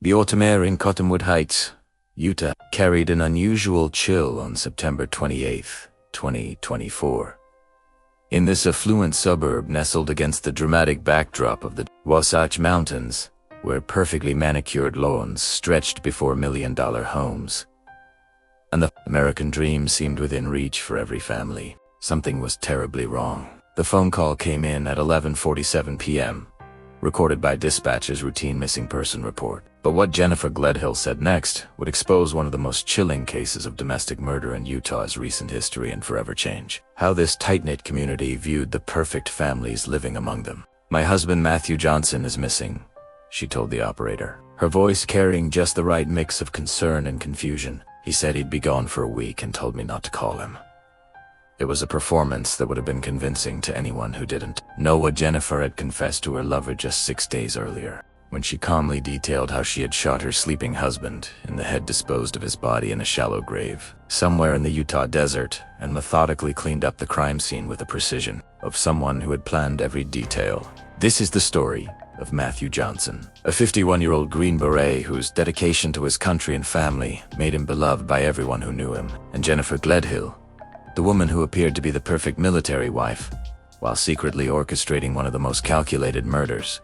The autumn air in Cottonwood Heights, Utah, carried an unusual chill on September 28, 2024. In this affluent suburb nestled against the dramatic backdrop of the Wasatch Mountains, where perfectly manicured lawns stretched before million-dollar homes, and the American dream seemed within reach for every family, something was terribly wrong. The phone call came in at 11:47 p.m., recorded by dispatch's routine missing person report. But what Jennifer Gledhill said next would expose one of the most chilling cases of domestic murder in Utah's recent history and forever change how this tight-knit community viewed the perfect families living among them. "My husband Matthew Johnson is missing," she told the operator, her voice carrying just the right mix of concern and confusion. "He said he'd be gone for a week and told me not to call him." It was a performance that would have been convincing to anyone who didn't know what Jennifer had confessed to her lover just 6 days earlier, when she calmly detailed how she had shot her sleeping husband in the head, disposed of his body in a shallow grave somewhere in the Utah desert, and methodically cleaned up the crime scene with the precision of someone who had planned every detail. This is the story of Matthew Johnson, a 51-year-old Green Beret whose dedication to his country and family made him beloved by everyone who knew him, and Jennifer Gledhill, the woman who appeared to be the perfect military wife, while secretly orchestrating one of the most calculated murders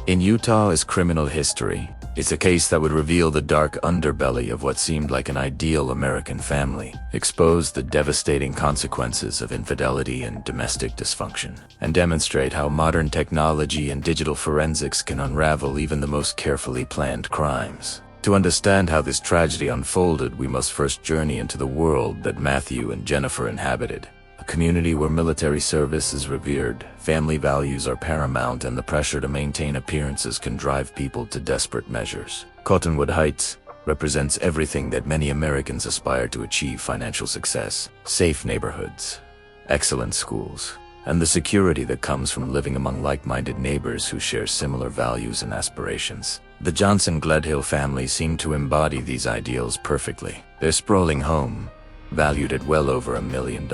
in Utah's criminal history. It's a case that would reveal the dark underbelly of what seemed like an ideal American family, expose the devastating consequences of infidelity and domestic dysfunction, and demonstrate how modern technology and digital forensics can unravel even the most carefully planned crimes. To understand how this tragedy unfolded, we must first journey into the world that Matthew and Jennifer inhabited. A community where military service is revered, family values are paramount, and the pressure to maintain appearances can drive people to desperate measures. Cottonwood Heights represents everything that many Americans aspire to achieve: financial success, safe neighborhoods, excellent schools, and the security that comes from living among like-minded neighbors who share similar values and aspirations. The Johnson-Gledhill family seemed to embody these ideals perfectly. Their sprawling home, valued at well over $1 million,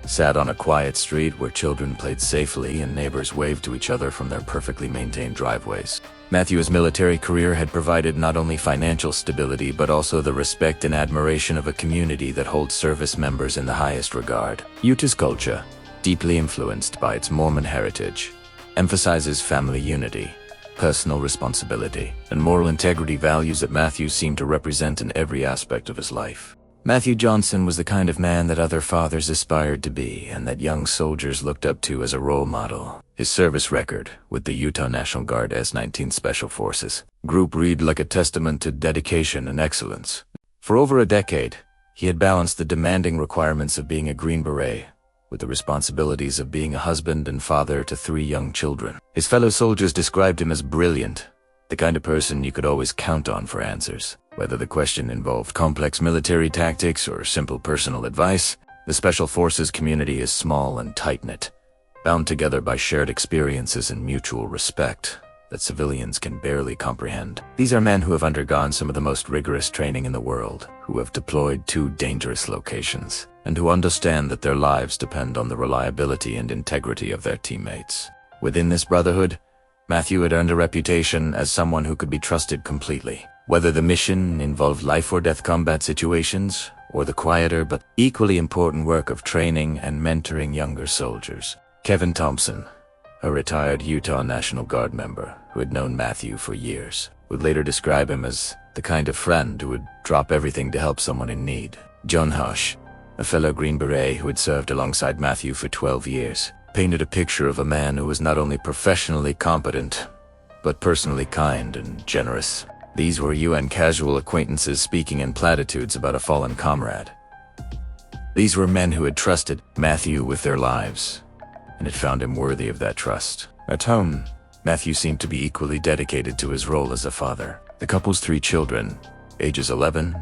sat on a quiet street where children played safely and neighbors waved to each other from their perfectly maintained driveways. Matthew's military career had provided not only financial stability but also the respect and admiration of a community that holds service members in the highest regard. Utah's culture, deeply influenced by its Mormon heritage, emphasizes family unity, personal responsibility, and moral integrity, values that Matthew seemed to represent in every aspect of his life. Matthew Johnson was the kind of man that other fathers aspired to be and that young soldiers looked up to as a role model. His service record with the Utah National Guard S-19 Special Forces group read like a testament to dedication and excellence. For over a decade, he had balanced the demanding requirements of being a Green Beret with the responsibilities of being a husband and father to 3 young children. His fellow soldiers described him as brilliant, the kind of person you could always count on for answers. Whether the question involved complex military tactics or simple personal advice, the Special Forces community is small and tight-knit, bound together by shared experiences and mutual respect that civilians can barely comprehend. These are men who have undergone some of the most rigorous training in the world, who have deployed to dangerous locations, and who understand that their lives depend on the reliability and integrity of their teammates. Within this brotherhood, Matthew had earned a reputation as someone who could be trusted completely, whether the mission involved life-or-death combat situations or the quieter but equally important work of training and mentoring younger soldiers. Kevin Thompson, a retired Utah National Guard member who had known Matthew for years, would later describe him as the kind of friend who would drop everything to help someone in need. John Hush, a fellow Green Beret who had served alongside Matthew for 12 years, painted a picture of a man who was not only professionally competent, but personally kind and generous. These were UN casual acquaintances speaking in platitudes about a fallen comrade. These were men who had trusted Matthew with their lives, and had found him worthy of that trust. At home, Matthew seemed to be equally dedicated to his role as a father. The couple's 3 children, ages 11,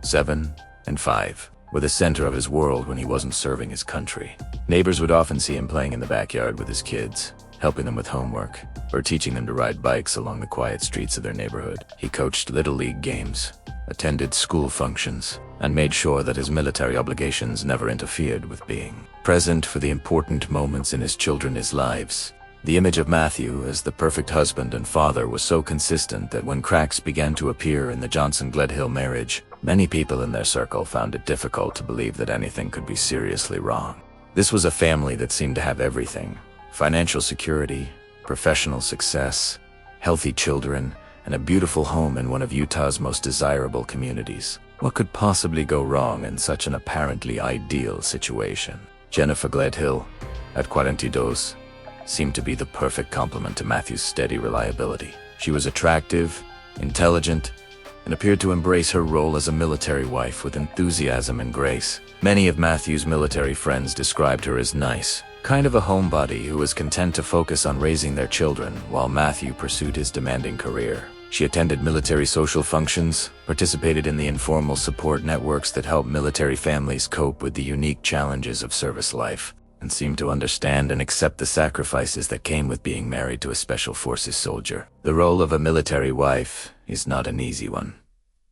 7, and 5, were the center of his world when he wasn't serving his country. Neighbors would often see him playing in the backyard with his kids, helping them with homework, or teaching them to ride bikes along the quiet streets of their neighborhood. He coached Little League games, attended school functions, and made sure that his military obligations never interfered with being present for the important moments in his children's lives. The image of Matthew as the perfect husband and father was so consistent that when cracks began to appear in the Johnson-Gledhill marriage, many people in their circle found it difficult to believe that anything could be seriously wrong. This was a family that seemed to have everything: financial security, professional success, healthy children, and a beautiful home in one of Utah's most desirable communities. What could possibly go wrong in such an apparently ideal situation? Jennifer Gledhill, at 42, seemed to be the perfect complement to Matthew's steady reliability. She was attractive, intelligent, and appeared to embrace her role as a military wife with enthusiasm and grace. Many of Matthew's military friends described her as nice, kind of a homebody who was content to focus on raising their children while Matthew pursued his demanding career. She attended military social functions, participated in the informal support networks that help military families cope with the unique challenges of service life, and seemed to understand and accept the sacrifices that came with being married to a Special Forces soldier. The role of a military wife is not an easy one,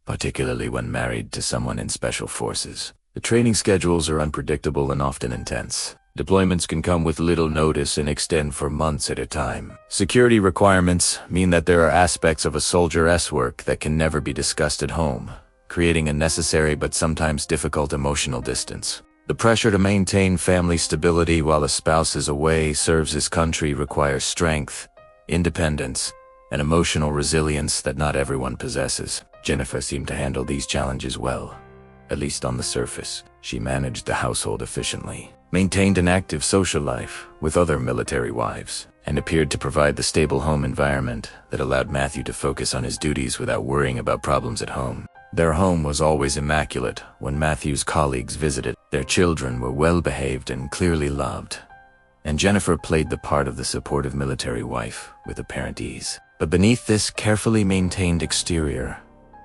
particularly when married to someone in Special Forces. The training schedules are unpredictable and often intense. Deployments can come with little notice and extend for months at a time. Security requirements mean that there are aspects of a soldier's work that can never be discussed at home, creating a necessary but sometimes difficult emotional distance. The pressure to maintain family stability while a spouse is away, serves his country, requires strength, independence, and emotional resilience that not everyone possesses. Jennifer seemed to handle these challenges well, at least on the surface. She managed the household efficiently, maintained an active social life with other military wives, and appeared to provide the stable home environment that allowed Matthew to focus on his duties without worrying about problems at home. Their home was always immaculate when Matthew's colleagues visited. Their children were well-behaved and clearly loved, and Jennifer played the part of the supportive military wife with apparent ease. But beneath this carefully maintained exterior,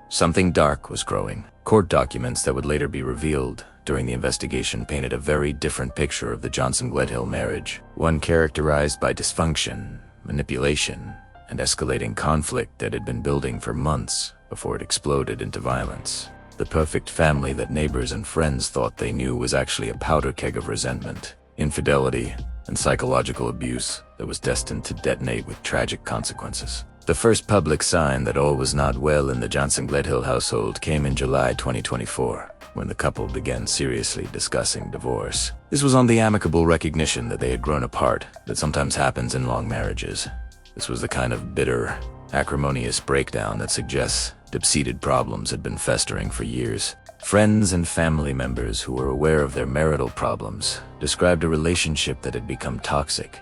something dark was growing. Court documents that would later be revealed during the investigation painted a very different picture of the Johnson-Gledhill marriage, one characterized by dysfunction, manipulation, and escalating conflict that had been building for months before it exploded into violence. The perfect family that neighbors and friends thought they knew was actually a powder keg of resentment, infidelity, and psychological abuse that was destined to detonate with tragic consequences. The first public sign that all was not well in the Johnson-Gledhill household came in July 2024, when the couple began seriously discussing divorce. This was on the amicable recognition that they had grown apart, that sometimes happens in long marriages. This was the kind of bitter, acrimonious breakdown that suggests deep-seated problems had been festering for years. Friends and family members who were aware of their marital problems described a relationship that had become toxic,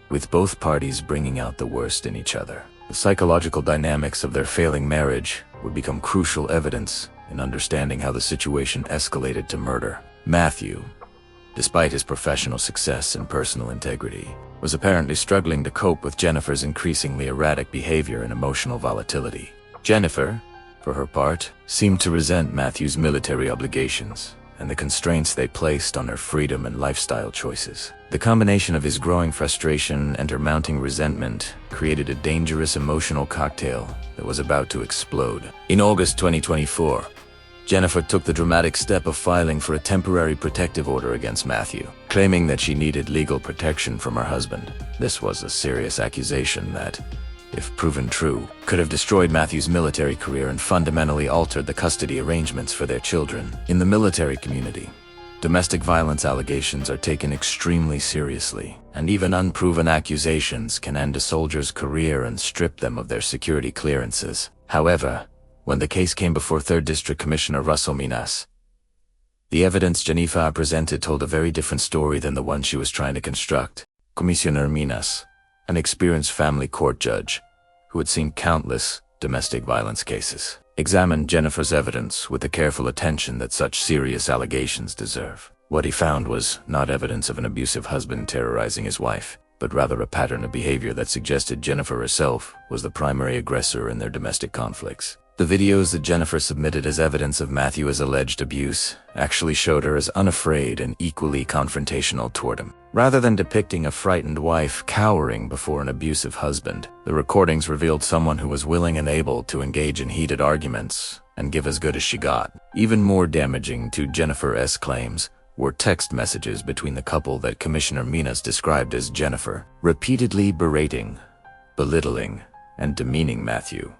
with both parties bringing out the worst in each other. The psychological dynamics of their failing marriage would become crucial evidence in understanding how the situation escalated to murder. Matthew, despite his professional success and personal integrity, was apparently struggling to cope with Jennifer's increasingly erratic behavior and emotional volatility. Jennifer, for her part, seemed to resent Matthew's military obligations and the constraints they placed on her freedom and lifestyle choices. The combination of his growing frustration and her mounting resentment created a dangerous emotional cocktail that was about to explode. In August 2024, Jennifer took the dramatic step of filing for a temporary protective order against Matthew, claiming that she needed legal protection from her husband. This was a serious accusation that, if proven true, could have destroyed Matthew's military career and fundamentally altered the custody arrangements for their children. In the military community, domestic violence allegations are taken extremely seriously, and even unproven accusations can end a soldier's career and strip them of their security clearances. However, when the case came before 3rd District Commissioner Russell Minas, the evidence Jennifer presented told a very different story than the one she was trying to construct. Commissioner Minas, an experienced family court judge who had seen countless domestic violence cases, examined Jennifer's evidence with the careful attention that such serious allegations deserve. What he found was not evidence of an abusive husband terrorizing his wife, but rather a pattern of behavior that suggested Jennifer herself was the primary aggressor in their domestic conflicts. The videos that Jennifer submitted as evidence of Matthew's alleged abuse actually showed her as unafraid and equally confrontational toward him. Rather than depicting a frightened wife cowering before an abusive husband, the recordings revealed someone who was willing and able to engage in heated arguments and give as good as she got. Even more damaging to Jennifer's claims were text messages between the couple that Commissioner Minas described as Jennifer, repeatedly berating, belittling, and demeaning Matthew,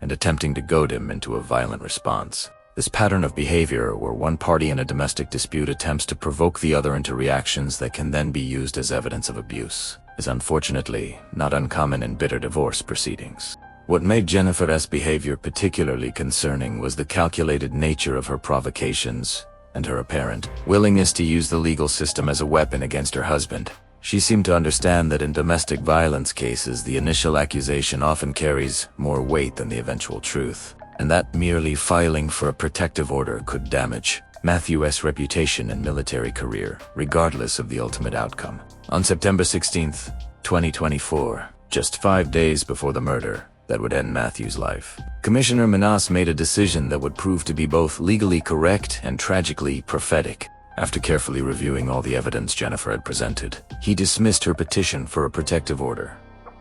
and attempting to goad him into a violent response. This pattern of behavior, where one party in a domestic dispute attempts to provoke the other into reactions that can then be used as evidence of abuse, is unfortunately not uncommon in bitter divorce proceedings. What made Jennifer's behavior particularly concerning was the calculated nature of her provocations and her apparent willingness to use the legal system as a weapon against her husband. She seemed to understand that in domestic violence cases, the initial accusation often carries more weight than the eventual truth, and that merely filing for a protective order could damage Matthew's reputation and military career, regardless of the ultimate outcome. On September 16, 2024, just 5 days before the murder that would end Matthew's life, Commissioner Minas made a decision that would prove to be both legally correct and tragically prophetic. After carefully reviewing all the evidence Jennifer had presented, he dismissed her petition for a protective order,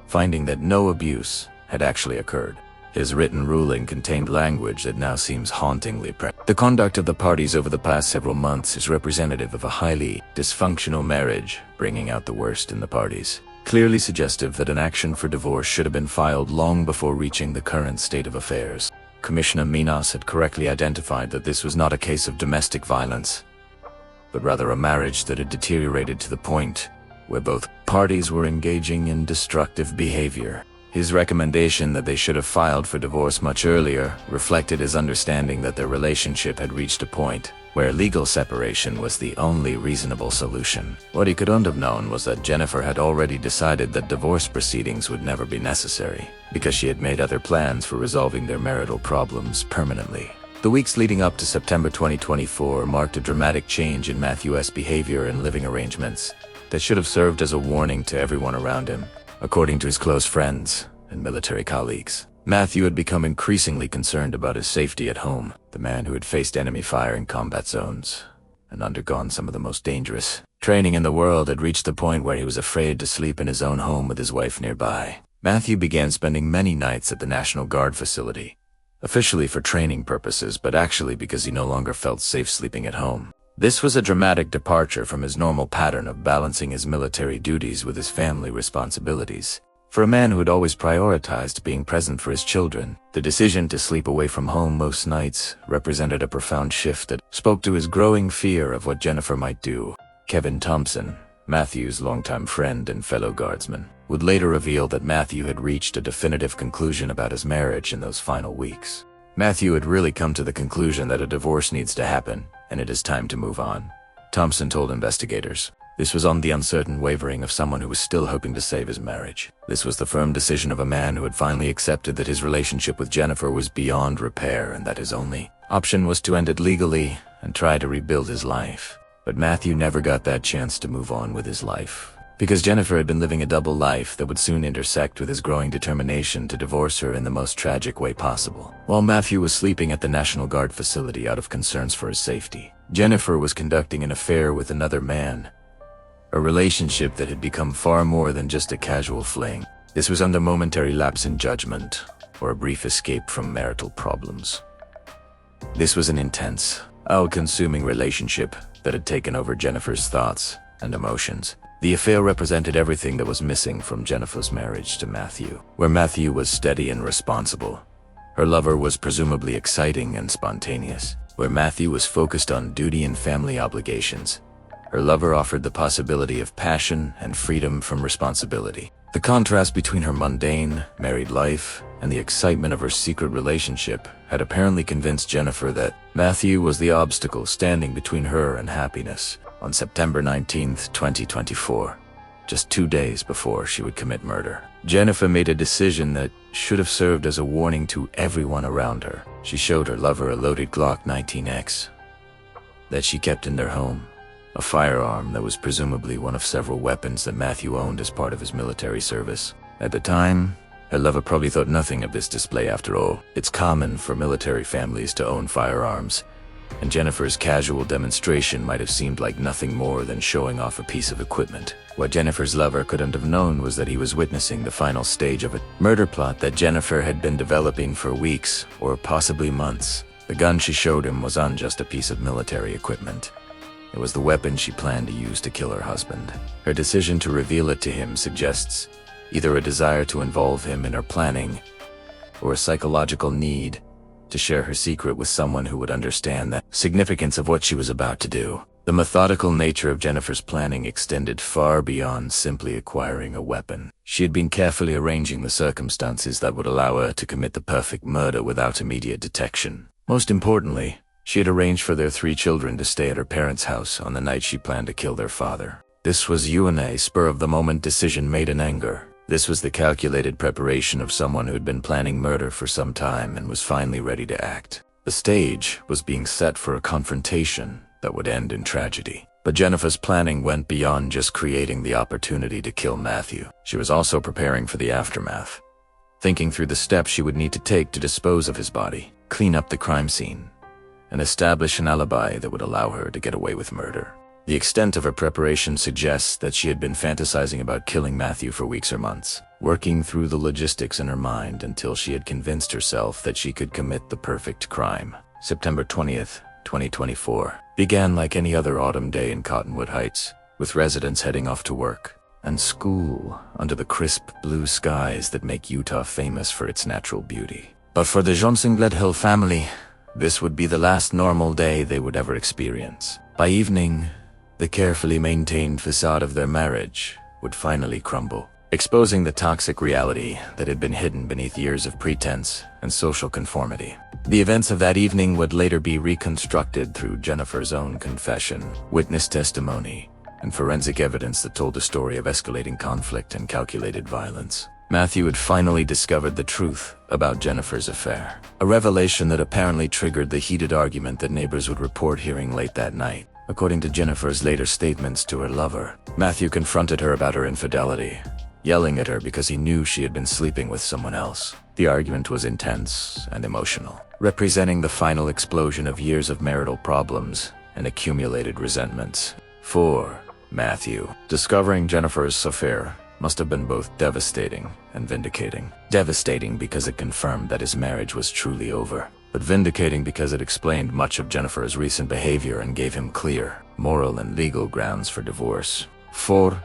finding that no abuse had actually occurred. His written ruling contained language that now seems hauntingly present. The conduct of the parties over the past several months is representative of a highly dysfunctional marriage, bringing out the worst in the parties, clearly suggestive that an action for divorce should have been filed long before reaching the current state of affairs. Commissioner Minas had correctly identified that this was not a case of domestic violence, but rather a marriage that had deteriorated to the point where both parties were engaging in destructive behavior. His recommendation that they should have filed for divorce much earlier reflected his understanding that their relationship had reached a point where legal separation was the only reasonable solution. What he couldn't have known was that Jennifer had already decided that divorce proceedings would never be necessary, because she had made other plans for resolving their marital problems permanently. The weeks leading up to September 2024 marked a dramatic change in Matthew's behavior and living arrangements that should have served as a warning to everyone around him. According to his close friends and military colleagues, Matthew had become increasingly concerned about his safety at home. The man who had faced enemy fire in combat zones and undergone some of the most dangerous training in the world had reached the point where he was afraid to sleep in his own home with his wife nearby. Matthew began spending many nights at the National Guard facility, officially for training purposes, but actually because he no longer felt safe sleeping at home. This was a dramatic departure from his normal pattern of balancing his military duties with his family responsibilities. For a man who had always prioritized being present for his children, the decision to sleep away from home most nights represented a profound shift that spoke to his growing fear of what Jennifer might do. Kevin Thompson, Matthew's longtime friend and fellow guardsman, would later reveal that Matthew had reached a definitive conclusion about his marriage in those final weeks. Matthew had really come to the conclusion that a divorce needs to happen, and it is time to move on, Thompson told investigators. This was on the uncertain wavering of someone who was still hoping to save his marriage. This was the firm decision of a man who had finally accepted that his relationship with Jennifer was beyond repair and that his only option was to end it legally and try to rebuild his life. But Matthew never got that chance to move on with his life, because Jennifer had been living a double life that would soon intersect with his growing determination to divorce her in the most tragic way possible. While Matthew was sleeping at the National Guard facility out of concerns for his safety, Jennifer was conducting an affair with another man, a relationship that had become far more than just a casual fling. This was under momentary lapse in judgment, or a brief escape from marital problems. This was an intense, all-consuming relationship that had taken over Jennifer's thoughts and emotions. The affair represented everything that was missing from Jennifer's marriage to Matthew. Where Matthew was steady and responsible, her lover was presumably exciting and spontaneous. Where Matthew was focused on duty and family obligations, her lover offered the possibility of passion and freedom from responsibility. The contrast between her mundane, married life and the excitement of her secret relationship had apparently convinced Jennifer that Matthew was the obstacle standing between her and happiness. On September 19, 2024, just 2 days before she would commit murder, Jennifer made a decision that should have served as a warning to everyone around her. She showed her lover a loaded Glock 19X that she kept in their home, a firearm that was presumably one of several weapons that Matthew owned as part of his military service. At the time, her lover probably thought nothing of this display after all. It's common for military families to own firearms, and Jennifer's casual demonstration might have seemed like nothing more than showing off a piece of equipment. What Jennifer's lover couldn't have known was that he was witnessing the final stage of a murder plot that Jennifer had been developing for weeks or possibly months. The gun she showed him was not just a piece of military equipment. It was the weapon she planned to use to kill her husband. Her decision to reveal it to him suggests either a desire to involve him in her planning or a psychological need to share her secret with someone who would understand the significance of what she was about to do. The methodical nature of Jennifer's planning extended far beyond simply acquiring a weapon. She had been carefully arranging the circumstances that would allow her to commit the perfect murder without immediate detection. Most importantly, she had arranged for their 3 children to stay at her parents' house on the night she planned to kill their father. This was a spur-of-the-moment decision made in anger. This was the calculated preparation of someone who had been planning murder for some time and was finally ready to act. The stage was being set for a confrontation that would end in tragedy. But Jennifer's planning went beyond just creating the opportunity to kill Matthew. She was also preparing for the aftermath, thinking through the steps she would need to take to dispose of his body, clean up the crime scene, and establish an alibi that would allow her to get away with murder. The extent of her preparation suggests that she had been fantasizing about killing Matthew for weeks or months, working through the logistics in her mind until she had convinced herself that she could commit the perfect crime. September 20th, 2024, began like any other autumn day in Cottonwood Heights, with residents heading off to work and school under the crisp blue skies that make Utah famous for its natural beauty. But for the Johnson-Gledhill family, this would be the last normal day they would ever experience. By evening, the carefully maintained facade of their marriage would finally crumble, exposing the toxic reality that had been hidden beneath years of pretense and social conformity. The events of that evening would later be reconstructed through Jennifer's own confession, witness testimony, and forensic evidence that told a story of escalating conflict and calculated violence. Matthew had finally discovered the truth about Jennifer's affair, a revelation that apparently triggered the heated argument that neighbors would report hearing late that night. According to Jennifer's later statements to her lover, Matthew confronted her about her infidelity, yelling at her because he knew she had been sleeping with someone else. The argument was intense and emotional, representing the final explosion of years of marital problems and accumulated resentments. For Matthew, discovering Jennifer's affair must have been both devastating and vindicating. Devastating because it confirmed that his marriage was truly over, but vindicating because it explained much of Jennifer's recent behavior and gave him clear, moral and legal grounds for divorce. For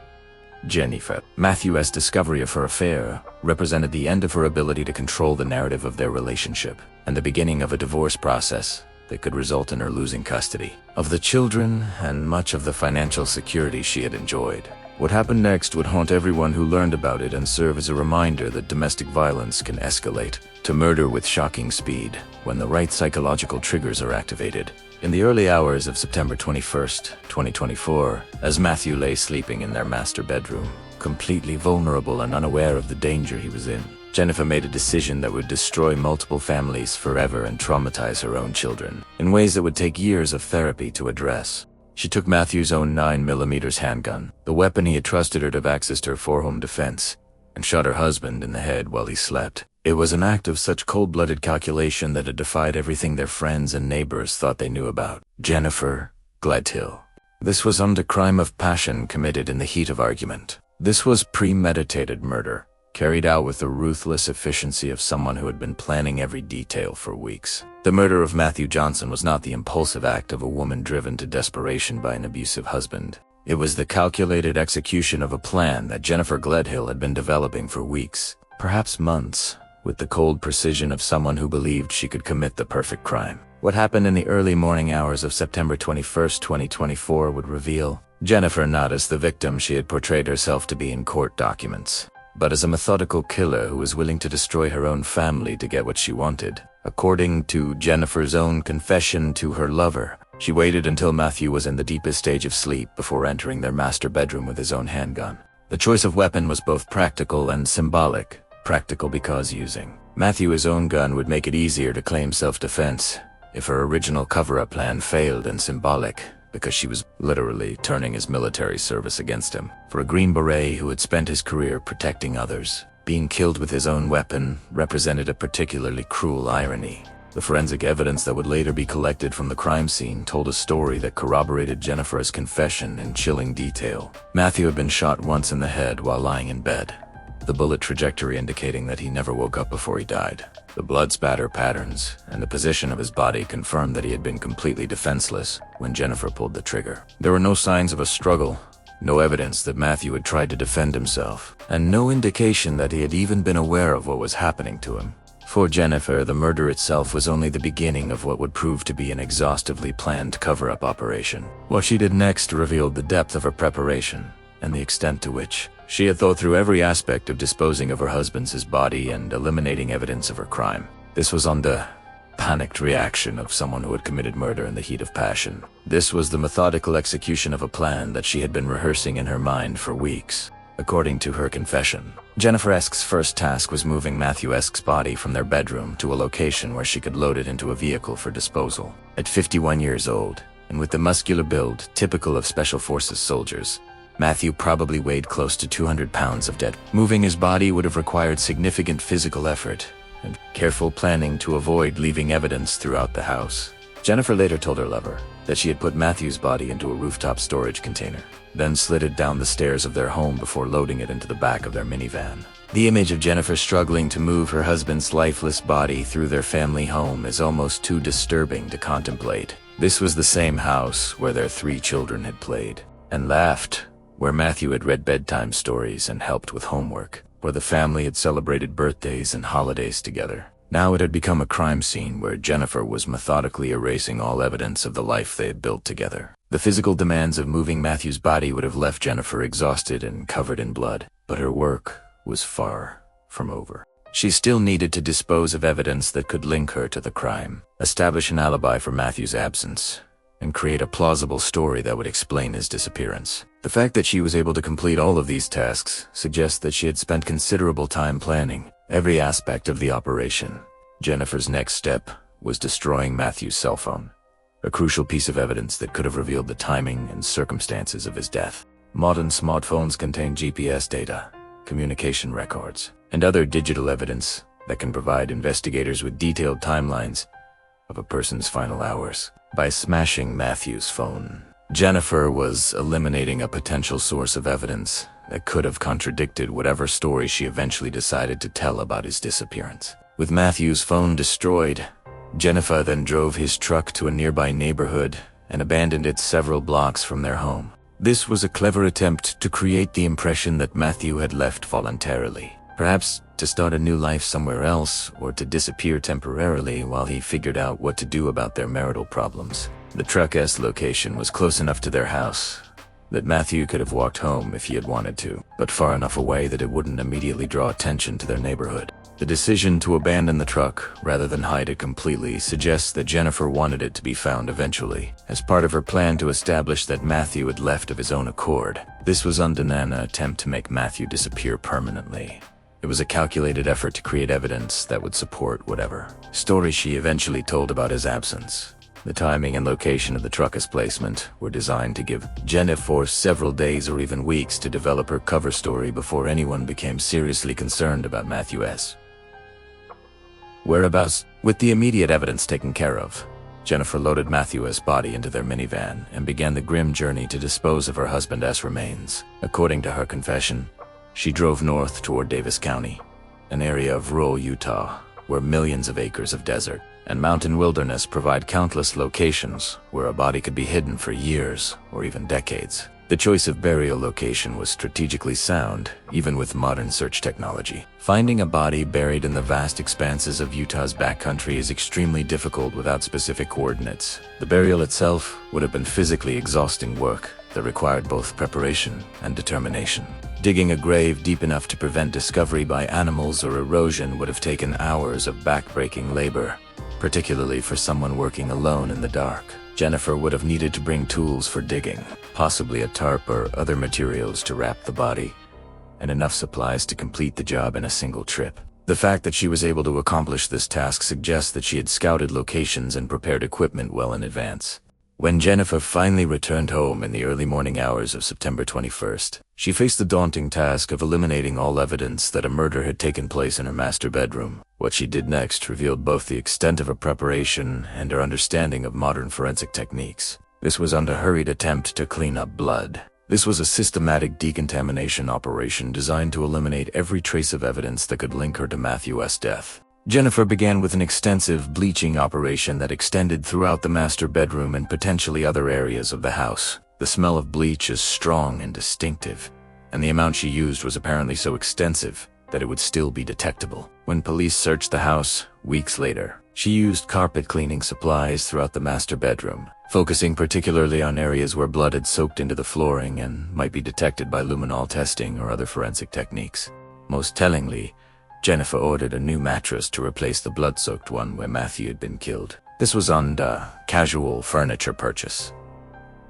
Jennifer, Matthew's discovery of her affair represented the end of her ability to control the narrative of their relationship and the beginning of a divorce process that could result in her losing custody of the children and much of the financial security she had enjoyed. What happened next would haunt everyone who learned about it and serve as a reminder that domestic violence can escalate to murder with shocking speed when the right psychological triggers are activated. In the early hours of September 21st, 2024, as Matthew lay sleeping in their master bedroom, completely vulnerable and unaware of the danger he was in, Jennifer made a decision that would destroy multiple families forever and traumatize her own children in ways that would take years of therapy to address. She took Matthew's own 9mm handgun, the weapon he had trusted her to have access to for home defense, and shot her husband in the head while he slept. It was an act of such cold-blooded calculation that it defied everything their friends and neighbors thought they knew about Jennifer Gledhill. This wasn't a crime of passion committed in the heat of argument. This was premeditated murder, carried out with the ruthless efficiency of someone who had been planning every detail for weeks. The murder of Matthew Johnson was not the impulsive act of a woman driven to desperation by an abusive husband. It was the calculated execution of a plan that Jennifer Gledhill had been developing for weeks, perhaps months, with the cold precision of someone who believed she could commit the perfect crime. What happened in the early morning hours of September 21st, 2024 would reveal Jennifer not as the victim she had portrayed herself to be in court documents, but as a methodical killer who was willing to destroy her own family to get what she wanted. According to Jennifer's own confession to her lover, she waited until Matthew was in the deepest stage of sleep before entering their master bedroom with his own handgun. The choice of weapon was both practical and symbolic. Practical because using Matthew's own gun would make it easier to claim self-defense if her original cover-up plan failed, and symbolic because she was literally turning his military service against him. For a Green Beret who had spent his career protecting others, being killed with his own weapon represented a particularly cruel irony. The forensic evidence that would later be collected from the crime scene told a story that corroborated Jennifer's confession in chilling detail. Matthew had been shot once in the head while lying in bed, the bullet trajectory indicating that he never woke up before he died. The blood spatter patterns and the position of his body confirmed that he had been completely defenseless when Jennifer pulled the trigger. There were no signs of a struggle, no evidence that Matthew had tried to defend himself, and no indication that he had even been aware of what was happening to him. For Jennifer, the murder itself was only the beginning of what would prove to be an exhaustively planned cover-up operation. What she did next revealed the depth of her preparation and the extent to which she had thought through every aspect of disposing of her husband's body and eliminating evidence of her crime. This was on the panicked reaction of someone who had committed murder in the heat of passion. This was the methodical execution of a plan that she had been rehearsing in her mind for weeks. According to her confession, Jennifer Eske's first task was moving Matthew Eske's body from their bedroom to a location where she could load it into a vehicle for disposal. At 51 years old, and with the muscular build typical of Special Forces soldiers, Matthew probably weighed close to 200 pounds of dead. Moving his body would have required significant physical effort and careful planning to avoid leaving evidence throughout the house. Jennifer later told her lover that she had put Matthew's body into a rooftop storage container, then slid it down the stairs of their home before loading it into the back of their minivan. The image of Jennifer struggling to move her husband's lifeless body through their family home is almost too disturbing to contemplate. This was the same house where their 3 children had played and laughed, where Matthew had read bedtime stories and helped with homework, where the family had celebrated birthdays and holidays together. Now it had become a crime scene where Jennifer was methodically erasing all evidence of the life they had built together. The physical demands of moving Matthew's body would have left Jennifer exhausted and covered in blood, but her work was far from over. She still needed to dispose of evidence that could link her to the crime, establish an alibi for Matthew's absence, and create a plausible story that would explain his disappearance. The fact that she was able to complete all of these tasks suggests that she had spent considerable time planning every aspect of the operation. Jennifer's next step was destroying Matthew's cell phone, a crucial piece of evidence that could have revealed the timing and circumstances of his death. Modern smartphones contain GPS data, communication records, and other digital evidence that can provide investigators with detailed timelines of a person's final hours. By smashing Matthew's phone, Jennifer was eliminating a potential source of evidence that could have contradicted whatever story she eventually decided to tell about his disappearance. With Matthew's phone destroyed, Jennifer then drove his truck to a nearby neighborhood and abandoned it several blocks from their home. This was a clever attempt to create the impression that Matthew had left voluntarily, perhaps to start a new life somewhere else or to disappear temporarily while he figured out what to do about their marital problems. The truck's location was close enough to their house that Matthew could have walked home if he had wanted to, but far enough away that it wouldn't immediately draw attention to their neighborhood. The decision to abandon the truck rather than hide it completely suggests that Jennifer wanted it to be found eventually, as part of her plan to establish that Matthew had left of his own accord. This was undeniably an attempt to make Matthew disappear permanently. It was a calculated effort to create evidence that would support whatever story she eventually told about his absence. The timing and location of the truck's placement were designed to give Jennifer several days or even weeks to develop her cover story before anyone became seriously concerned about Matthew's whereabouts. With the immediate evidence taken care of, Jennifer loaded Matthew's body into their minivan and began the grim journey to dispose of her husband's remains. According to her confession, she drove north toward Davis County, an area of rural Utah where millions of acres of desert and mountain wilderness provide countless locations where a body could be hidden for years or even decades. The choice of burial location was strategically sound, even with modern search technology. Finding a body buried in the vast expanses of Utah's backcountry is extremely difficult without specific coordinates. The burial itself would have been physically exhausting work that required both preparation and determination. Digging a grave deep enough to prevent discovery by animals or erosion would have taken hours of back-breaking labor, particularly for someone working alone in the dark. Jennifer would have needed to bring tools for digging, possibly a tarp or other materials to wrap the body, and enough supplies to complete the job in a single trip. The fact that she was able to accomplish this task suggests that she had scouted locations and prepared equipment well in advance. When Jennifer finally returned home in the early morning hours of September 21st, she faced the daunting task of eliminating all evidence that a murder had taken place in her master bedroom. What she did next revealed both the extent of her preparation and her understanding of modern forensic techniques. This was a hurried attempt to clean up blood This was a systematic decontamination operation designed to eliminate every trace of evidence that could link her to Matthew's death. Jennifer began with an extensive bleaching operation that extended throughout the master bedroom and potentially other areas of the house. The smell of bleach is strong and distinctive, and the amount she used was apparently so extensive that it would still be detectable. When police searched the house weeks later, she used carpet cleaning supplies throughout the master bedroom, focusing particularly on areas where blood had soaked into the flooring and might be detected by luminol testing or other forensic techniques. Most tellingly, Jennifer ordered a new mattress to replace the blood-soaked one where Matthew had been killed. This was on a casual furniture purchase.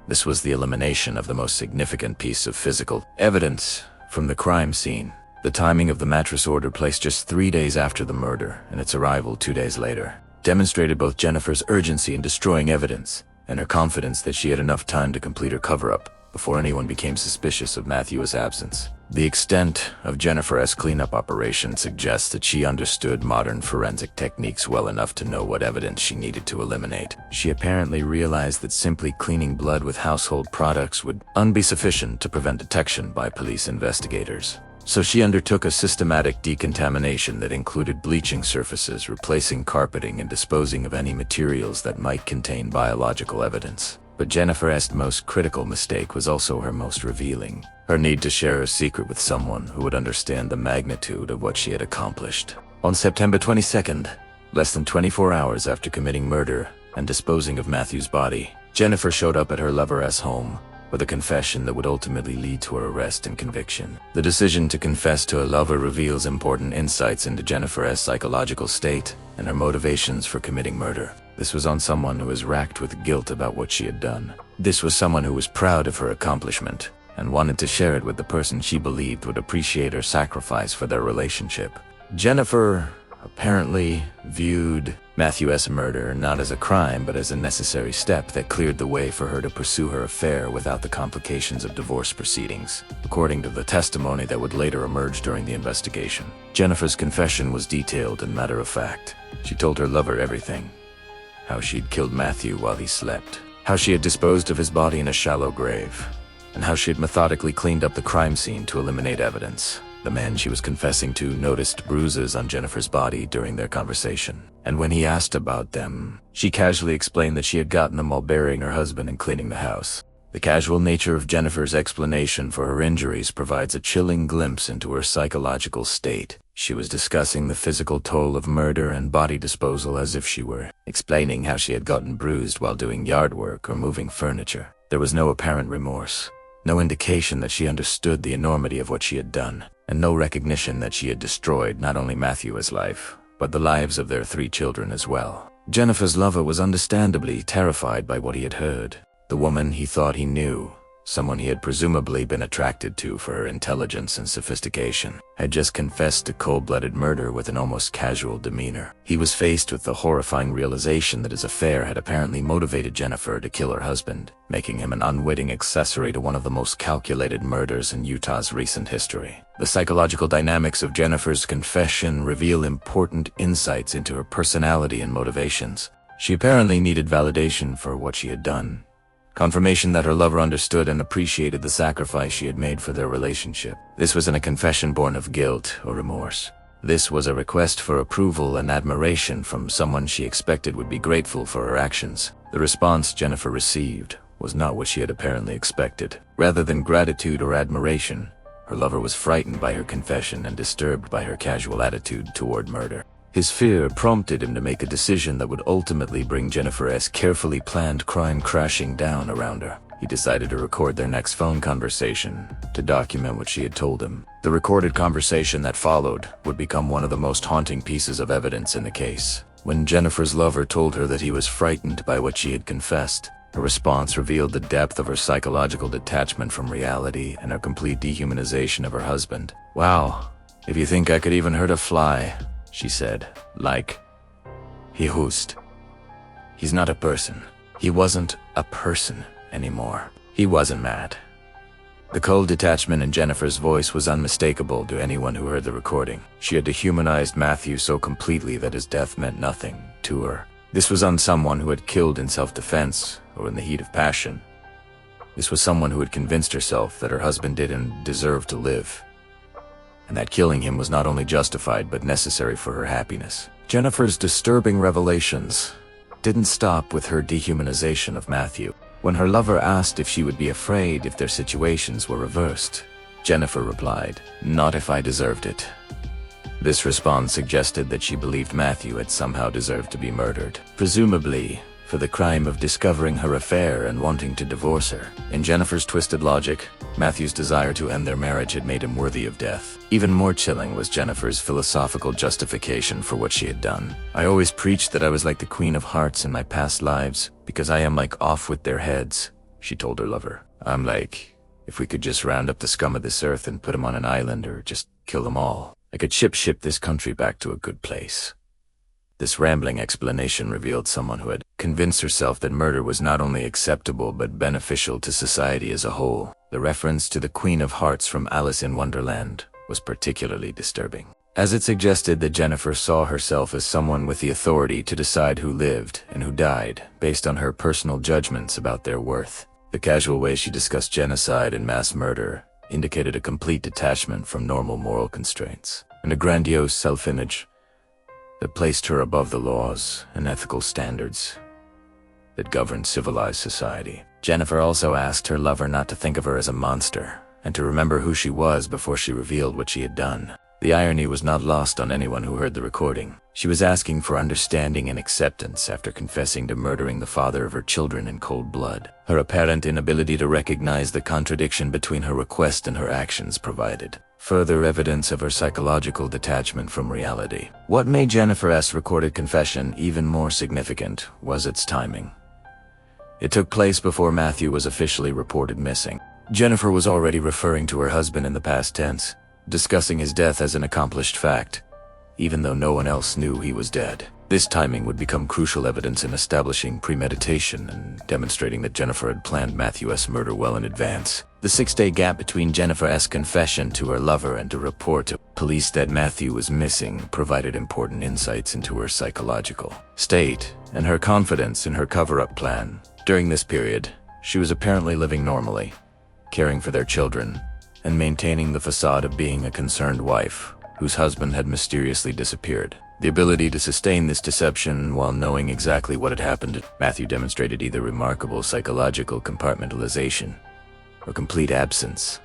This was the elimination of the most significant piece of physical evidence from the crime scene. The timing of the mattress order, placed just 3 days after the murder and its arrival 2 days later, demonstrated both Jennifer's urgency in destroying evidence and her confidence that she had enough time to complete her cover-up before anyone became suspicious of Matthew's absence. The extent of Jennifer's cleanup operation suggests that she understood modern forensic techniques well enough to know what evidence she needed to eliminate. She apparently realized that simply cleaning blood with household products would be sufficient to prevent detection by police investigators. So she undertook a systematic decontamination that included bleaching surfaces, replacing carpeting, and disposing of any materials that might contain biological evidence. But Jennifer's most critical mistake was also her most revealing: her need to share her secret with someone who would understand the magnitude of what she had accomplished. On September 22nd, less than 24 hours after committing murder and disposing of Matthew's body, Jennifer showed up at her lover's home with a confession that would ultimately lead to her arrest and conviction. The decision to confess to a lover reveals important insights into Jennifer's psychological state and her motivations for committing murder. This was on someone who was racked with guilt about what she had done. This was someone who was proud of her accomplishment and wanted to share it with the person she believed would appreciate her sacrifice for their relationship. Jennifer apparently viewed Matthew's murder not as a crime but as a necessary step that cleared the way for her to pursue her affair without the complications of divorce proceedings. According to the testimony that would later emerge during the investigation, Jennifer's confession was detailed and matter-of-fact. She told her lover everything: how she'd killed Matthew while he slept, how she had disposed of his body in a shallow grave, and how she had methodically cleaned up the crime scene to eliminate evidence. The man she was confessing to noticed bruises on Jennifer's body during their conversation, and when he asked about them, she casually explained that she had gotten them while burying her husband and cleaning the house. The casual nature of Jennifer's explanation for her injuries provides a chilling glimpse into her psychological state. She was discussing the physical toll of murder and body disposal as if she were explaining how she had gotten bruised while doing yard work or moving furniture. There was no apparent remorse, no indication that she understood the enormity of what she had done, and no recognition that she had destroyed not only Matthew's life, but the lives of their 3 children as well. Jennifer's lover was understandably terrified by what he had heard. The woman he thought he knew, someone he had presumably been attracted to for her intelligence and sophistication, had just confessed to cold-blooded murder with an almost casual demeanor. He was faced with the horrifying realization that his affair had apparently motivated Jennifer to kill her husband, making him an unwitting accessory to one of the most calculated murders in Utah's recent history. The psychological dynamics of Jennifer's confession reveal important insights into her personality and motivations. She apparently needed validation for what she had done, confirmation that her lover understood and appreciated the sacrifice she had made for their relationship. This wasn't a confession born of guilt or remorse. This was a request for approval and admiration from someone she expected would be grateful for her actions. The response Jennifer received was not what she had apparently expected. Rather than gratitude or admiration, her lover was frightened by her confession and disturbed by her casual attitude toward murder. His fear prompted him to make a decision that would ultimately bring Jennifer's carefully planned crime crashing down around her. He decided to record their next phone conversation to document what she had told him. The recorded conversation that followed would become one of the most haunting pieces of evidence in the case. When Jennifer's lover told her that he was frightened by what she had confessed, her response revealed the depth of her psychological detachment from reality and her complete dehumanization of her husband. "Wow, if you think I could even hurt a fly," she said, he hoosed. He's not a person. He wasn't a person anymore. He wasn't mad. The cold detachment in Jennifer's voice was unmistakable to anyone who heard the recording. She had dehumanized Matthew so completely that his death meant nothing to her. This was on someone who had killed in self-defense or in the heat of passion. This was someone who had convinced herself that her husband didn't deserve to live, and that killing him was not only justified but necessary for her happiness. Jennifer's disturbing revelations didn't stop with her dehumanization of Matthew. When her lover asked if she would be afraid if their situations were reversed, Jennifer replied, "Not if I deserved it." This response suggested that she believed Matthew had somehow deserved to be murdered, presumably for the crime of discovering her affair and wanting to divorce her. In Jennifer's twisted logic, Matthew's desire to end their marriage had made him worthy of death. Even more chilling was Jennifer's philosophical justification for what she had done. "I always preached that I was like the Queen of Hearts in my past lives, because I am like off with their heads," she told her lover. "I'm like, if we could just round up the scum of this earth and put them on an island or just kill them all, I could ship this country back to a good place." This rambling explanation revealed someone who had convinced herself that murder was not only acceptable but beneficial to society as a whole. The reference to the Queen of Hearts from Alice in Wonderland was particularly disturbing, as it suggested that Jennifer saw herself as someone with the authority to decide who lived and who died based on her personal judgments about their worth. The casual way she discussed genocide and mass murder indicated a complete detachment from normal moral constraints, and a grandiose self-image that placed her above the laws and ethical standards that govern civilized society. Jennifer also asked her lover not to think of her as a monster, and to remember who she was before she revealed what she had done. The irony was not lost on anyone who heard the recording. She was asking for understanding and acceptance after confessing to murdering the father of her children in cold blood. Her apparent inability to recognize the contradiction between her request and her actions provided further evidence of her psychological detachment from reality. What made Jennifer's recorded confession even more significant was its timing. It took place before Matthew was officially reported missing. Jennifer was already referring to her husband in the past tense, discussing his death as an accomplished fact, even though no one else knew he was dead. This timing would become crucial evidence in establishing premeditation and demonstrating that Jennifer had planned Matthew's murder well in advance. The 6-day gap between Jennifer's confession to her lover and a report to police that Matthew was missing provided important insights into her psychological state and her confidence in her cover-up plan. During this period, she was apparently living normally, caring for their children, and maintaining the facade of being a concerned wife whose husband had mysteriously disappeared. The ability to sustain this deception while knowing exactly what had happened, Matthew demonstrated either remarkable psychological compartmentalization or complete absence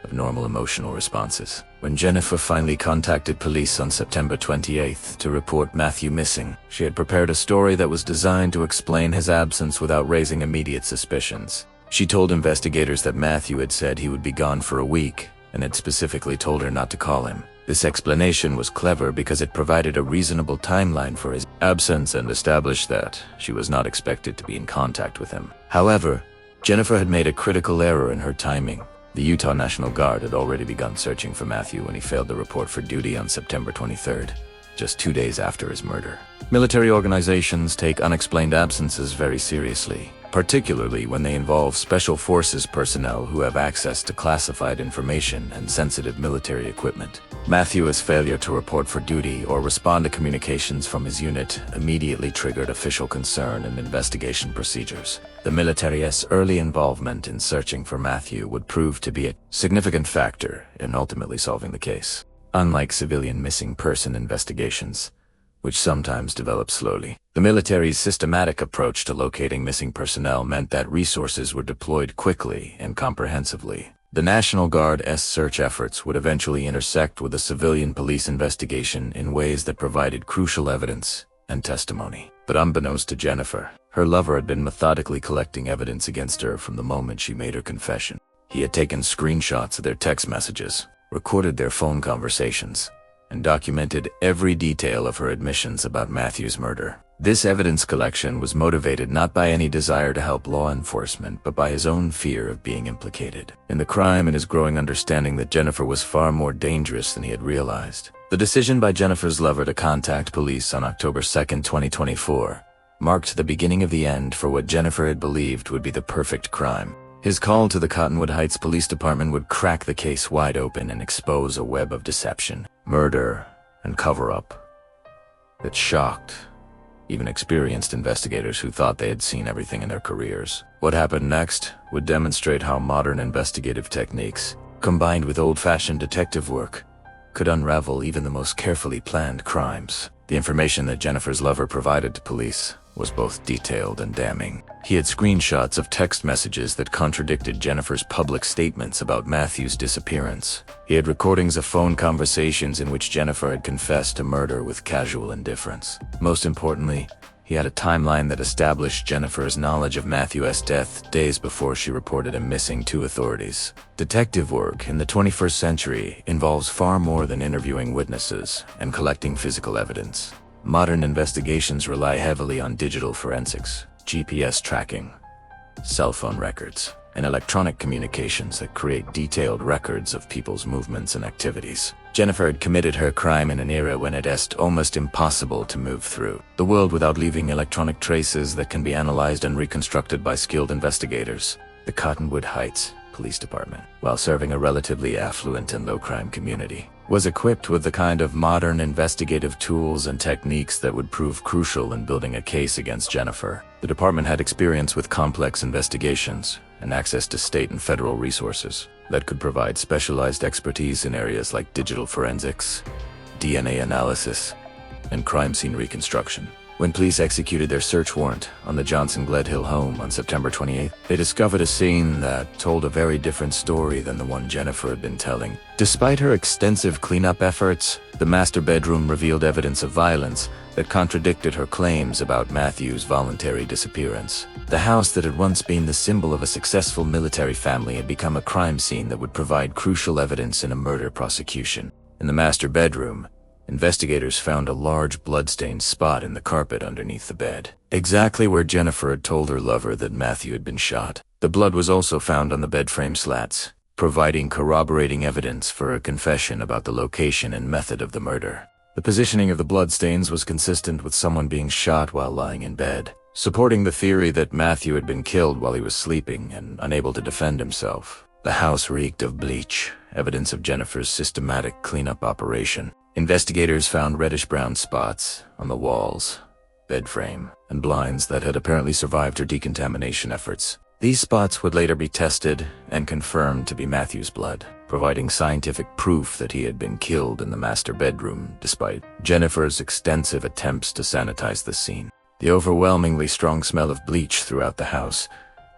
of normal emotional responses. When Jennifer finally contacted police on September 28th to report Matthew missing, she had prepared a story that was designed to explain his absence without raising immediate suspicions. She told investigators that Matthew had said he would be gone for a week and had specifically told her not to call him. This explanation was clever because it provided a reasonable timeline for his absence and established that she was not expected to be in contact with him. However, Jennifer had made a critical error in her timing. The Utah National Guard had already begun searching for Matthew when he failed to report for duty on September 23rd, just 2 days after his murder. Military organizations take unexplained absences very seriously, particularly when they involve special forces personnel who have access to classified information and sensitive military equipment. Matthew's failure to report for duty or respond to communications from his unit immediately triggered official concern and investigation procedures. The military's early involvement in searching for Matthew would prove to be a significant factor in ultimately solving the case. Unlike civilian missing person investigations, which sometimes develop slowly, the military's systematic approach to locating missing personnel meant that resources were deployed quickly and comprehensively. The National Guard's search efforts would eventually intersect with a civilian police investigation in ways that provided crucial evidence and testimony. But unbeknownst to Jennifer, her lover had been methodically collecting evidence against her from the moment she made her confession. He had taken screenshots of their text messages, recorded their phone conversations, and documented every detail of her admissions about Matthew's murder. This evidence collection was motivated not by any desire to help law enforcement, but by his own fear of being implicated in the crime and his growing understanding that Jennifer was far more dangerous than he had realized. The decision by Jennifer's lover to contact police on October 2nd, 2024, marked the beginning of the end for what Jennifer had believed would be the perfect crime. His call to the Cottonwood Heights Police Department would crack the case wide open and expose a web of deception, murder, and cover-up that shocked even experienced investigators who thought they had seen everything in their careers. What happened next would demonstrate how modern investigative techniques, combined with old-fashioned detective work, could unravel even the most carefully planned crimes. The information that Jennifer's lover provided to police was both detailed and damning. He had screenshots of text messages that contradicted Jennifer's public statements about Matthew's disappearance. He had recordings of phone conversations in which Jennifer had confessed to murder with casual indifference. Most importantly, he had a timeline that established Jennifer's knowledge of Matthew's death days before she reported him missing to authorities. Detective work in the 21st century involves far more than interviewing witnesses and collecting physical evidence. Modern investigations rely heavily on digital forensics, GPS tracking, cell phone records, and electronic communications that create detailed records of people's movements and activities. Jennifer had committed her crime in an era when it is almost impossible to move through the world without leaving electronic traces that can be analyzed and reconstructed by skilled investigators. The Cottonwood Heights Police Department, while serving a relatively affluent and low-crime community, was equipped with the kind of modern investigative tools and techniques that would prove crucial in building a case against Jennifer. The department had experience with complex investigations and access to state and federal resources that could provide specialized expertise in areas like digital forensics, DNA analysis, and crime scene reconstruction. When police executed their search warrant on the Johnson-Gledhill home on September 28th, they discovered a scene that told a very different story than the one Jennifer had been telling. Despite her extensive cleanup efforts, the master bedroom revealed evidence of violence that contradicted her claims about Matthew's voluntary disappearance. The house that had once been the symbol of a successful military family had become a crime scene that would provide crucial evidence in a murder prosecution. In the master bedroom, investigators found a large blood-stained spot in the carpet underneath the bed, exactly where Jennifer had told her lover that Matthew had been shot. The blood was also found on the bed frame slats, providing corroborating evidence for a confession about the location and method of the murder. The positioning of the bloodstains was consistent with someone being shot while lying in bed, supporting the theory that Matthew had been killed while he was sleeping and unable to defend himself. The house reeked of bleach, evidence of Jennifer's systematic cleanup operation. Investigators found reddish-brown spots on the walls, bed frame, and blinds that had apparently survived her decontamination efforts. These spots would later be tested and confirmed to be Matthew's blood, providing scientific proof that he had been killed in the master bedroom despite Jennifer's extensive attempts to sanitize the scene. The overwhelmingly strong smell of bleach throughout the house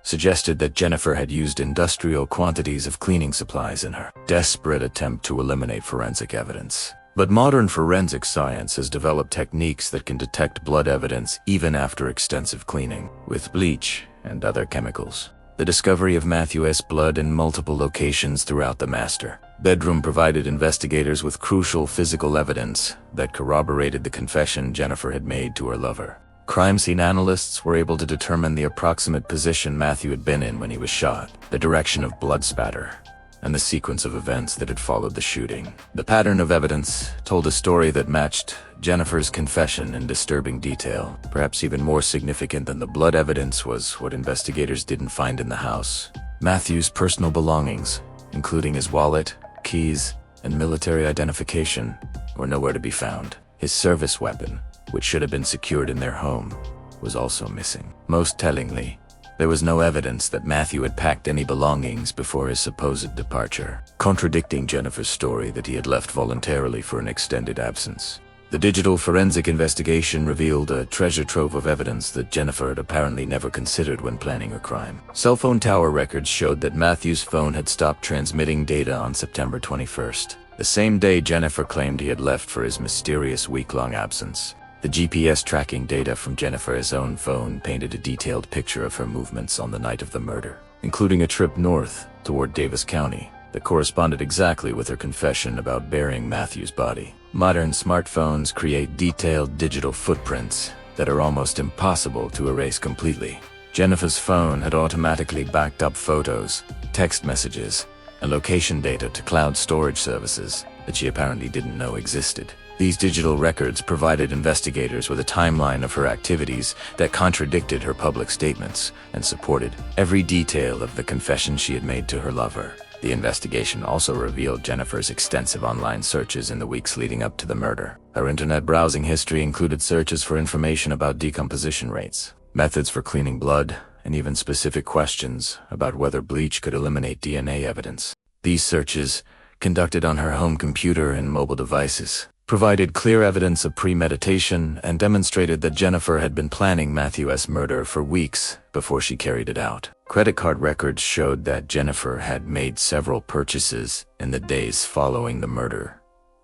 suggested that Jennifer had used industrial quantities of cleaning supplies in her desperate attempt to eliminate forensic evidence. But modern forensic science has developed techniques that can detect blood evidence even after extensive cleaning with bleach and other chemicals. The discovery of Matthew's blood in multiple locations throughout the master bedroom provided investigators with crucial physical evidence that corroborated the confession Jennifer had made to her lover. Crime scene analysts were able to determine the approximate position Matthew had been in when he was shot, the direction of blood spatter, and the sequence of events that had followed the shooting. The pattern of evidence told a story that matched Jennifer's confession in disturbing detail. Perhaps even more significant than the blood evidence was what investigators didn't find in the house. Matthew's personal belongings, including his wallet, keys, and military identification, were nowhere to be found. His service weapon, which should have been secured in their home, was also missing. Most tellingly, there was no evidence that Matthew had packed any belongings before his supposed departure, contradicting Jennifer's story that he had left voluntarily for an extended absence. The digital forensic investigation revealed a treasure trove of evidence that Jennifer had apparently never considered when planning her crime. Cell phone tower records showed that Matthew's phone had stopped transmitting data on September 21st, the same day Jennifer claimed he had left for his mysterious week-long absence. The GPS tracking data from Jennifer's own phone painted a detailed picture of her movements on the night of the murder, including a trip north toward Davis County that corresponded exactly with her confession about burying Matthew's body. Modern smartphones create detailed digital footprints that are almost impossible to erase completely. Jennifer's phone had automatically backed up photos, text messages, and location data to cloud storage services that she apparently didn't know existed. These digital records provided investigators with a timeline of her activities that contradicted her public statements and supported every detail of the confession she had made to her lover. The The investigation also revealed Jennifer's extensive online searches in the weeks leading up to the murder. Her internet browsing history included searches for information about decomposition rates, methods for cleaning blood, and even specific questions about whether bleach could eliminate DNA evidence. These searches, conducted on her home computer and mobile devices, provided clear evidence of premeditation and demonstrated that Jennifer had been planning Matthew's murder for weeks before she carried it out. Credit card records showed that Jennifer had made several purchases in the days following the murder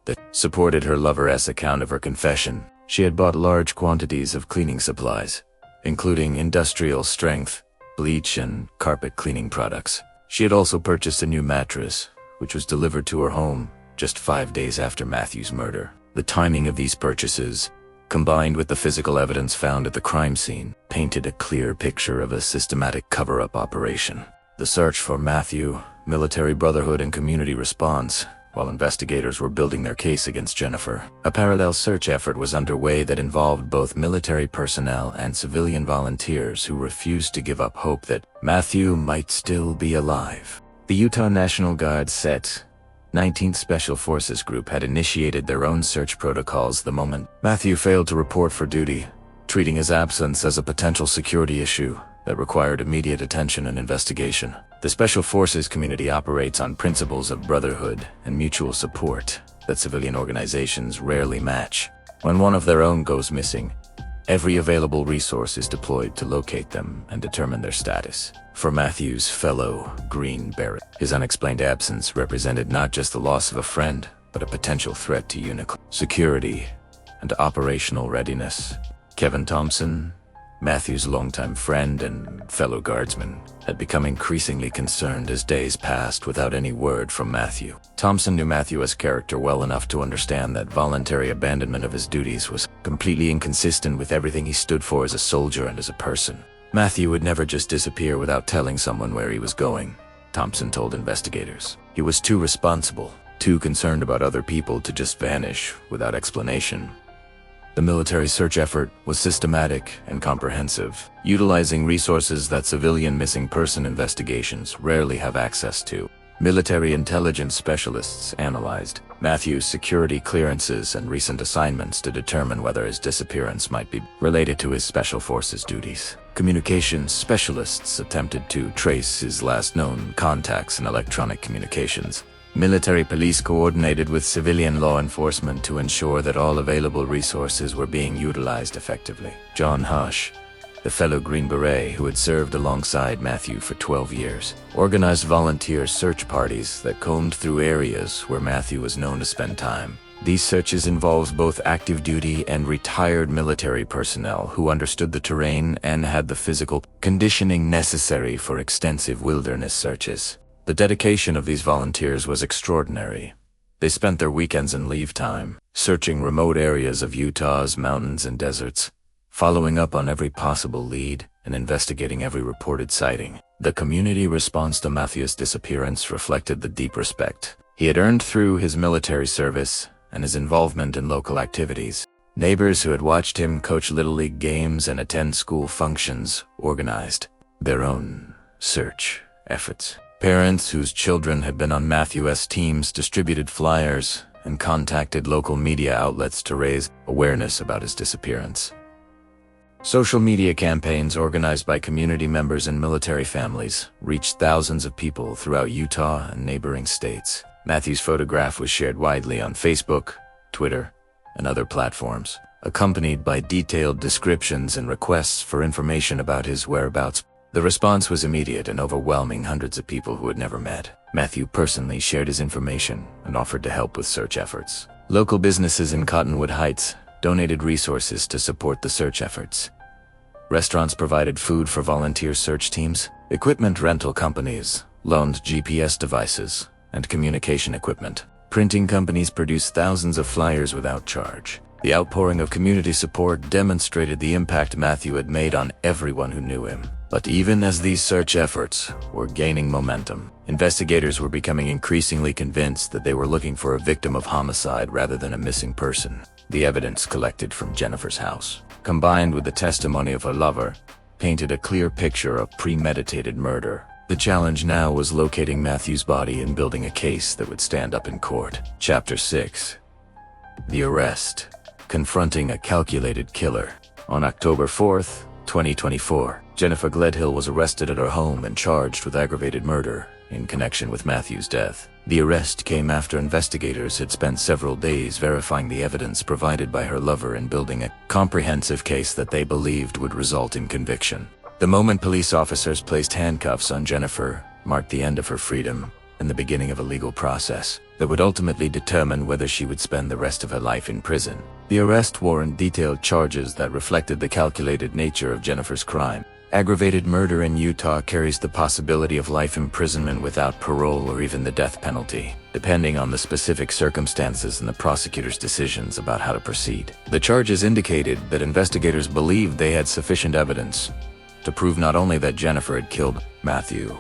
that supported her lover's account of her confession. She had bought large quantities of cleaning supplies, including industrial-strength bleach and carpet cleaning products. She had also purchased a new mattress, which was delivered to her home just 5 days after Matthew's murder. The timing of these purchases, combined with the physical evidence found at the crime scene, painted a clear picture of a systematic cover-up operation. The search for Matthew, military brotherhood, and community response, while investigators were building their case against Jennifer. A parallel search effort was underway that involved both military personnel and civilian volunteers who refused to give up hope that Matthew might still be alive. The Utah National Guard's SET 19th Special Forces Group had initiated their own search protocols the moment Matthew failed to report for duty, treating his absence as a potential security issue that required immediate attention and investigation. The Special Forces community operates on principles of brotherhood and mutual support that civilian organizations rarely match. When one of their own goes missing, every available resource is deployed to locate them and determine their status. For Matthew's fellow Green Beret, his unexplained absence represented not just the loss of a friend, but a potential threat to unit security and operational readiness. Kevin Thompson, Matthew's longtime friend and fellow guardsman, had become increasingly concerned as days passed without any word from Matthew. Thompson knew Matthew's character well enough to understand that voluntary abandonment of his duties was completely inconsistent with everything he stood for as a soldier and as a person. Matthew would never just disappear without telling someone where he was going, Thompson told investigators. He was too responsible, too concerned about other people to just vanish without explanation. The military search effort was systematic and comprehensive, utilizing resources that civilian missing person investigations rarely have access to. Military intelligence specialists analyzed Matthew's security clearances and recent assignments to determine whether his disappearance might be related to his special forces duties. Communications specialists attempted to trace his last known contacts in electronic communications. Military police coordinated with civilian law enforcement to ensure that all available resources were being utilized effectively. John Hush, the fellow Green Beret who had served alongside Matthew for 12 years, organized volunteer search parties that combed through areas where Matthew was known to spend time. These searches involved both active duty and retired military personnel who understood the terrain and had the physical conditioning necessary for extensive wilderness searches. The dedication of these volunteers was extraordinary. They spent their weekends and leave time searching remote areas of Utah's mountains and deserts, following up on every possible lead and investigating every reported sighting. The community response to Matthew's disappearance reflected the deep respect he had earned through his military service and his involvement in local activities. Neighbors who had watched him coach Little League games and attend school functions organized their own search efforts. Parents whose children had been on Matthew's teams distributed flyers and contacted local media outlets to raise awareness about his disappearance. Social media campaigns organized by community members and military families reached thousands of people throughout Utah and neighboring states. Matthew's photograph was shared widely on Facebook, Twitter, and other platforms, accompanied by detailed descriptions and requests for information about his whereabouts. The response was immediate and overwhelming hundreds of people who had never met. Matthew personally shared his information and offered to help with search efforts. Local businesses in Cottonwood Heights donated resources to support the search efforts. Restaurants provided food for volunteer search teams. Equipment rental companies loaned GPS devices and communication equipment. Printing companies produced thousands of flyers without charge. The outpouring of community support demonstrated the impact Matthew had made on everyone who knew him. But even as these search efforts were gaining momentum, investigators were becoming increasingly convinced that they were looking for a victim of homicide rather than a missing person. The evidence collected from Jennifer's house, combined with the testimony of her lover, painted a clear picture of premeditated murder. The challenge now was locating Matthew's body and building a case that would stand up in court. Chapter 6. The Arrest. Confronting a Calculated Killer. On October 4th, 2024, Jennifer Gledhill was arrested at her home and charged with aggravated murder in connection with Matthew's death. The arrest came after investigators had spent several days verifying the evidence provided by her lover and building a comprehensive case that they believed would result in conviction. The moment police officers placed handcuffs on Jennifer marked the end of her freedom and the beginning of a legal process that would ultimately determine whether she would spend the rest of her life in prison. The arrest warrant detailed charges that reflected the calculated nature of Jennifer's crime. Aggravated murder in Utah carries the possibility of life imprisonment without parole or even the death penalty, depending on the specific circumstances and the prosecutor's decisions about how to proceed. The charges indicated that investigators believed they had sufficient evidence to prove not only that Jennifer had killed Matthew,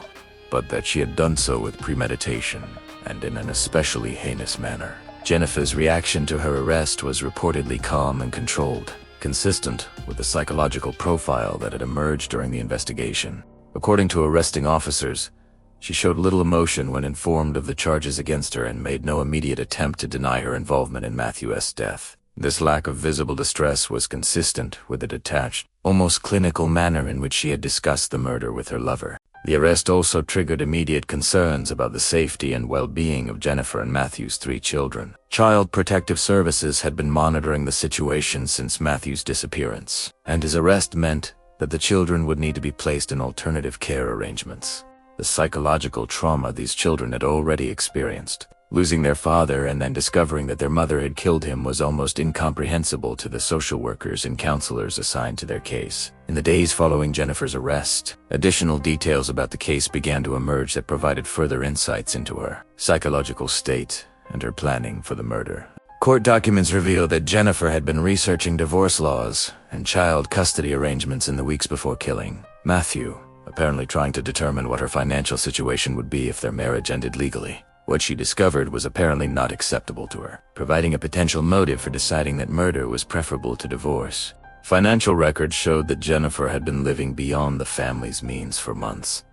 but that she had done so with premeditation and in an especially heinous manner. Jennifer's reaction to her arrest was reportedly calm and controlled, consistent with the psychological profile that had emerged during the investigation. According to arresting officers, she showed little emotion when informed of the charges against her and made no immediate attempt to deny her involvement in Matthew's death. This lack of visible distress was consistent with the detached, almost clinical manner in which she had discussed the murder with her lover. The arrest also triggered immediate concerns about the safety and well-being of Jennifer and Matthew's 3 children. Child Protective Services had been monitoring the situation since Matthew's disappearance, and his arrest meant that the children would need to be placed in alternative care arrangements. The psychological trauma these children had already experienced, losing their father and then discovering that their mother had killed him, was almost incomprehensible to the social workers and counselors assigned to their case. In the days following Jennifer's arrest, additional details about the case began to emerge that provided further insights into her psychological state and her planning for the murder. Court documents reveal that Jennifer had been researching divorce laws and child custody arrangements in the weeks before killing Matthew, apparently trying to determine what her financial situation would be if their marriage ended legally. What she discovered was apparently not acceptable to her, providing a potential motive for deciding that murder was preferable to divorce. Financial records showed that Jennifer had been living beyond the family's means for months,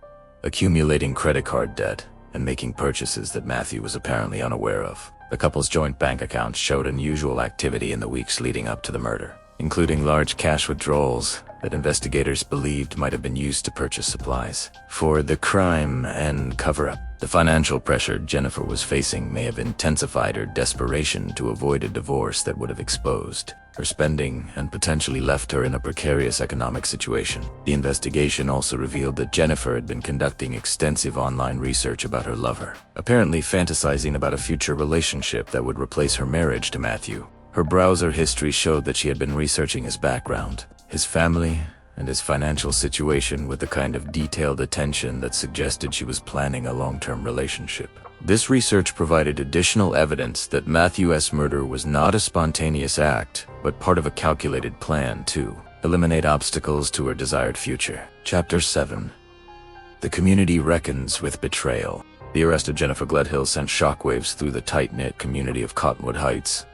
accumulating credit card debt and making purchases that Matthew was apparently unaware of. The couple's joint bank accounts showed unusual activity in the weeks leading up to the murder, including large cash withdrawals that investigators believed might have been used to purchase supplies for the crime and cover-up. The financial pressure Jennifer was facing may have intensified her desperation to avoid a divorce that would have exposed her spending and potentially left her in a precarious economic situation. The investigation also revealed that Jennifer had been conducting extensive online research about her lover, apparently fantasizing about a future relationship that would replace her marriage to Matthew. Her browser history showed that she had been researching his background, his family, and his financial situation with the kind of detailed attention that suggested she was planning a long-term relationship. This research provided additional evidence that Matthew's murder was not a spontaneous act, but part of a calculated plan to eliminate obstacles to her desired future. Chapter 7. The community reckons with betrayal. The arrest of Jennifer Gledhill sent shockwaves through the tight-knit community of Cottonwood Heights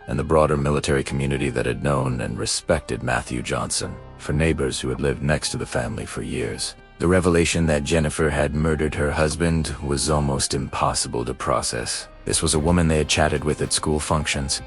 and the broader military community that had known and respected Matthew Johnson. For neighbors who had lived next to the family for years, the revelation that Jennifer had murdered her husband was almost impossible to process. This was a woman they had chatted with at school functions,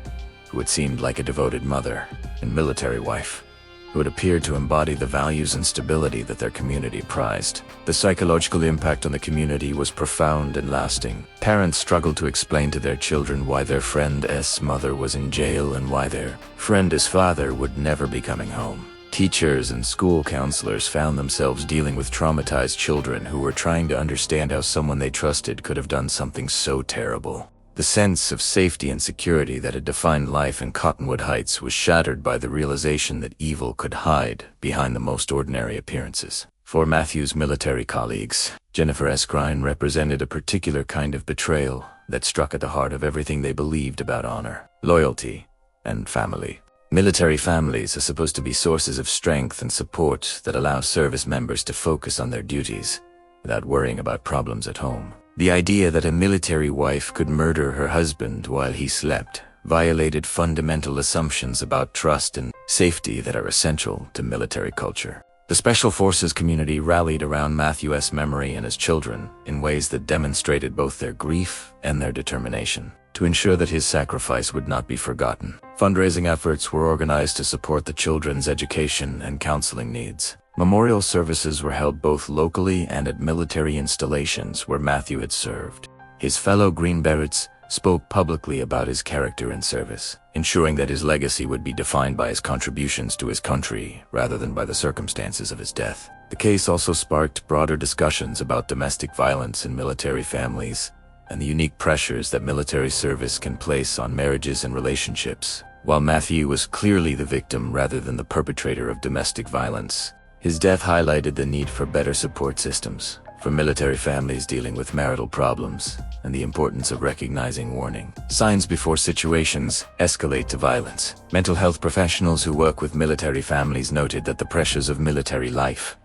who had seemed like a devoted mother and military wife, who had appeared to embody the values and stability that their community prized. The psychological impact on the community was profound and lasting. Parents struggled to explain to their children why their friend's mother was in jail and why their friend's father would never be coming home. Teachers and school counselors found themselves dealing with traumatized children who were trying to understand how someone they trusted could have done something so terrible. The sense of safety and security that had defined life in Cottonwood Heights was shattered by the realization that evil could hide behind the most ordinary appearances. For Matthew's military colleagues, Jennifer's crime represented a particular kind of betrayal that struck at the heart of everything they believed about honor, loyalty, and family. Military families are supposed to be sources of strength and support that allow service members to focus on their duties without worrying about problems at home. The idea that a military wife could murder her husband while he slept violated fundamental assumptions about trust and safety that are essential to military culture. The Special Forces community rallied around Matthew's memory and his children in ways that demonstrated both their grief and their determination to ensure that his sacrifice would not be forgotten. Fundraising efforts were organized to support the children's education and counseling needs. Memorial services were held both locally and at military installations where Matthew had served. His fellow Green Berets spoke publicly about his character and service, ensuring that his legacy would be defined by his contributions to his country rather than by the circumstances of his death. The case also sparked broader discussions about domestic violence in military families and the unique pressures that military service can place on marriages and relationships. While Matthew was clearly the victim rather than the perpetrator of domestic violence, his death highlighted the need for better support systems for military families dealing with marital problems and the importance of recognizing warning signs before situations escalate to violence. Mental health professionals who work with military families noted that the pressures of military life,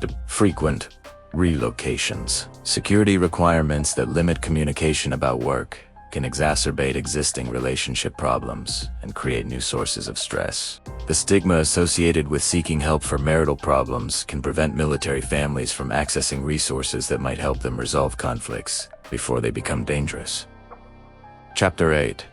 the frequent relocations, security requirements that limit communication about work, can exacerbate existing relationship problems and create new sources of stress. The stigma associated with seeking help for marital problems can prevent military families from accessing resources that might help them resolve conflicts before they become dangerous. Chapter 8.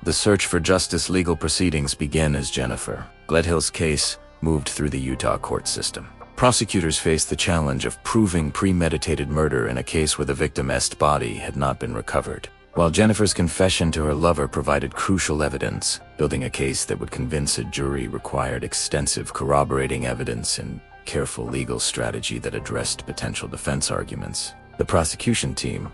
The search for justice. Legal proceedings began as Jennifer Gledhill's case moved through the Utah court system. Prosecutors faced the challenge of proving premeditated murder in a case where the victim's body had not been recovered. While Jennifer's confession to her lover provided crucial evidence, building a case that would convince a jury required extensive corroborating evidence and careful legal strategy that addressed potential defense arguments. The prosecution team,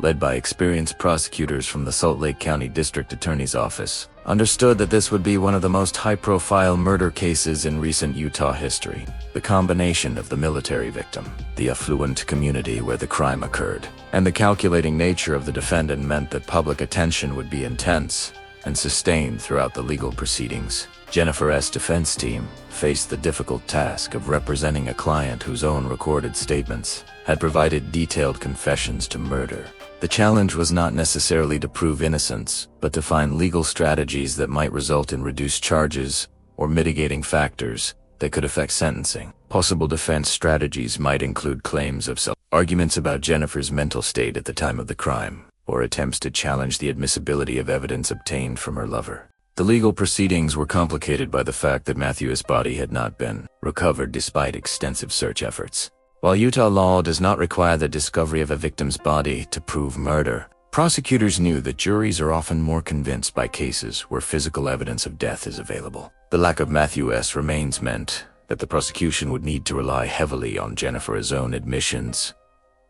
led by experienced prosecutors from the Salt Lake County District Attorney's Office, understood that this would be one of the most high-profile murder cases in recent Utah history. The combination of the military victim, the affluent community where the crime occurred, and the calculating nature of the defendant meant that public attention would be intense and sustained throughout the legal proceedings. Jennifer's defense team faced the difficult task of representing a client whose own recorded statements had provided detailed confessions to murder. The challenge was not necessarily to prove innocence, but to find legal strategies that might result in reduced charges or mitigating factors that could affect sentencing. Possible defense strategies might include claims of arguments about Jennifer's mental state at the time of the crime, or attempts to challenge the admissibility of evidence obtained from her lover. The legal proceedings were complicated by the fact that Matthew's body had not been recovered despite extensive search efforts. While Utah law does not require the discovery of a victim's body to prove murder, prosecutors knew that juries are often more convinced by cases where physical evidence of death is available. The lack of Matthew's remains meant that the prosecution would need to rely heavily on Jennifer's own admissions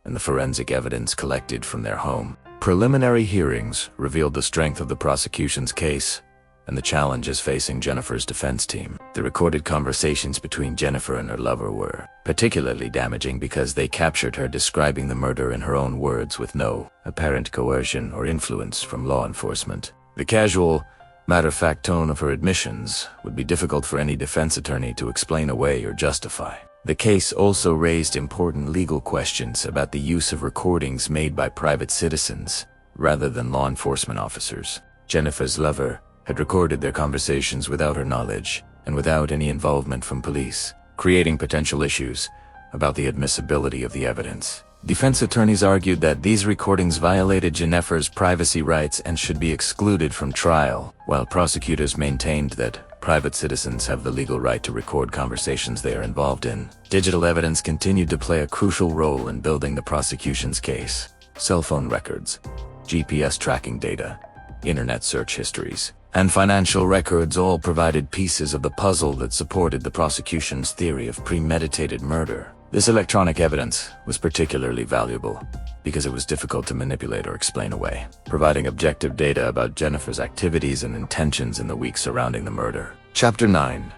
and the forensic evidence collected from their home. Preliminary hearings revealed the strength of the prosecution's case and the challenges facing Jennifer's defense team. The recorded conversations between Jennifer and her lover were particularly damaging because they captured her describing the murder in her own words with no apparent coercion or influence from law enforcement. The casual, matter-of-fact tone of her admissions would be difficult for any defense attorney to explain away or justify. The case also raised important legal questions about the use of recordings made by private citizens rather than law enforcement officers. Jennifer's lover had recorded their conversations without her knowledge and without any involvement from police, creating potential issues about the admissibility of the evidence. Defense attorneys argued that these recordings violated Jennifer's privacy rights and should be excluded from trial, while prosecutors maintained that private citizens have the legal right to record conversations they are involved in. Digital evidence continued to play a crucial role in building the prosecution's case. Cell phone records, GPS tracking data, internet search histories, and financial records all provided pieces of the puzzle that supported the prosecution's theory of premeditated murder. This electronic evidence was particularly valuable because it was difficult to manipulate or explain away, providing objective data about Jennifer's activities and intentions in the weeks surrounding the murder. Chapter 9.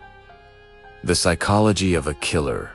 The Psychology of a Killer.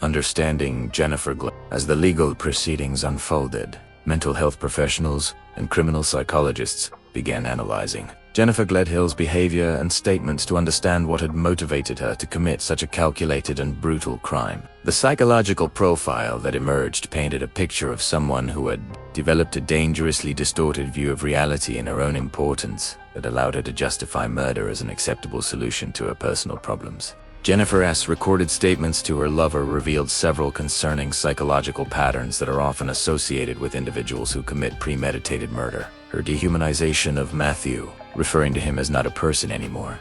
Understanding Jennifer Gledhill. As the legal proceedings unfolded, mental health professionals and criminal psychologists began analyzing Jennifer Gledhill's behavior and statements to understand what had motivated her to commit such a calculated and brutal crime. The psychological profile that emerged painted a picture of someone who had developed a dangerously distorted view of reality and her own importance that allowed her to justify murder as an acceptable solution to her personal problems. Jennifer S. recorded statements to her lover revealed several concerning psychological patterns that are often associated with individuals who commit premeditated murder. Her dehumanization of Matthew, referring to him as not a person anymore,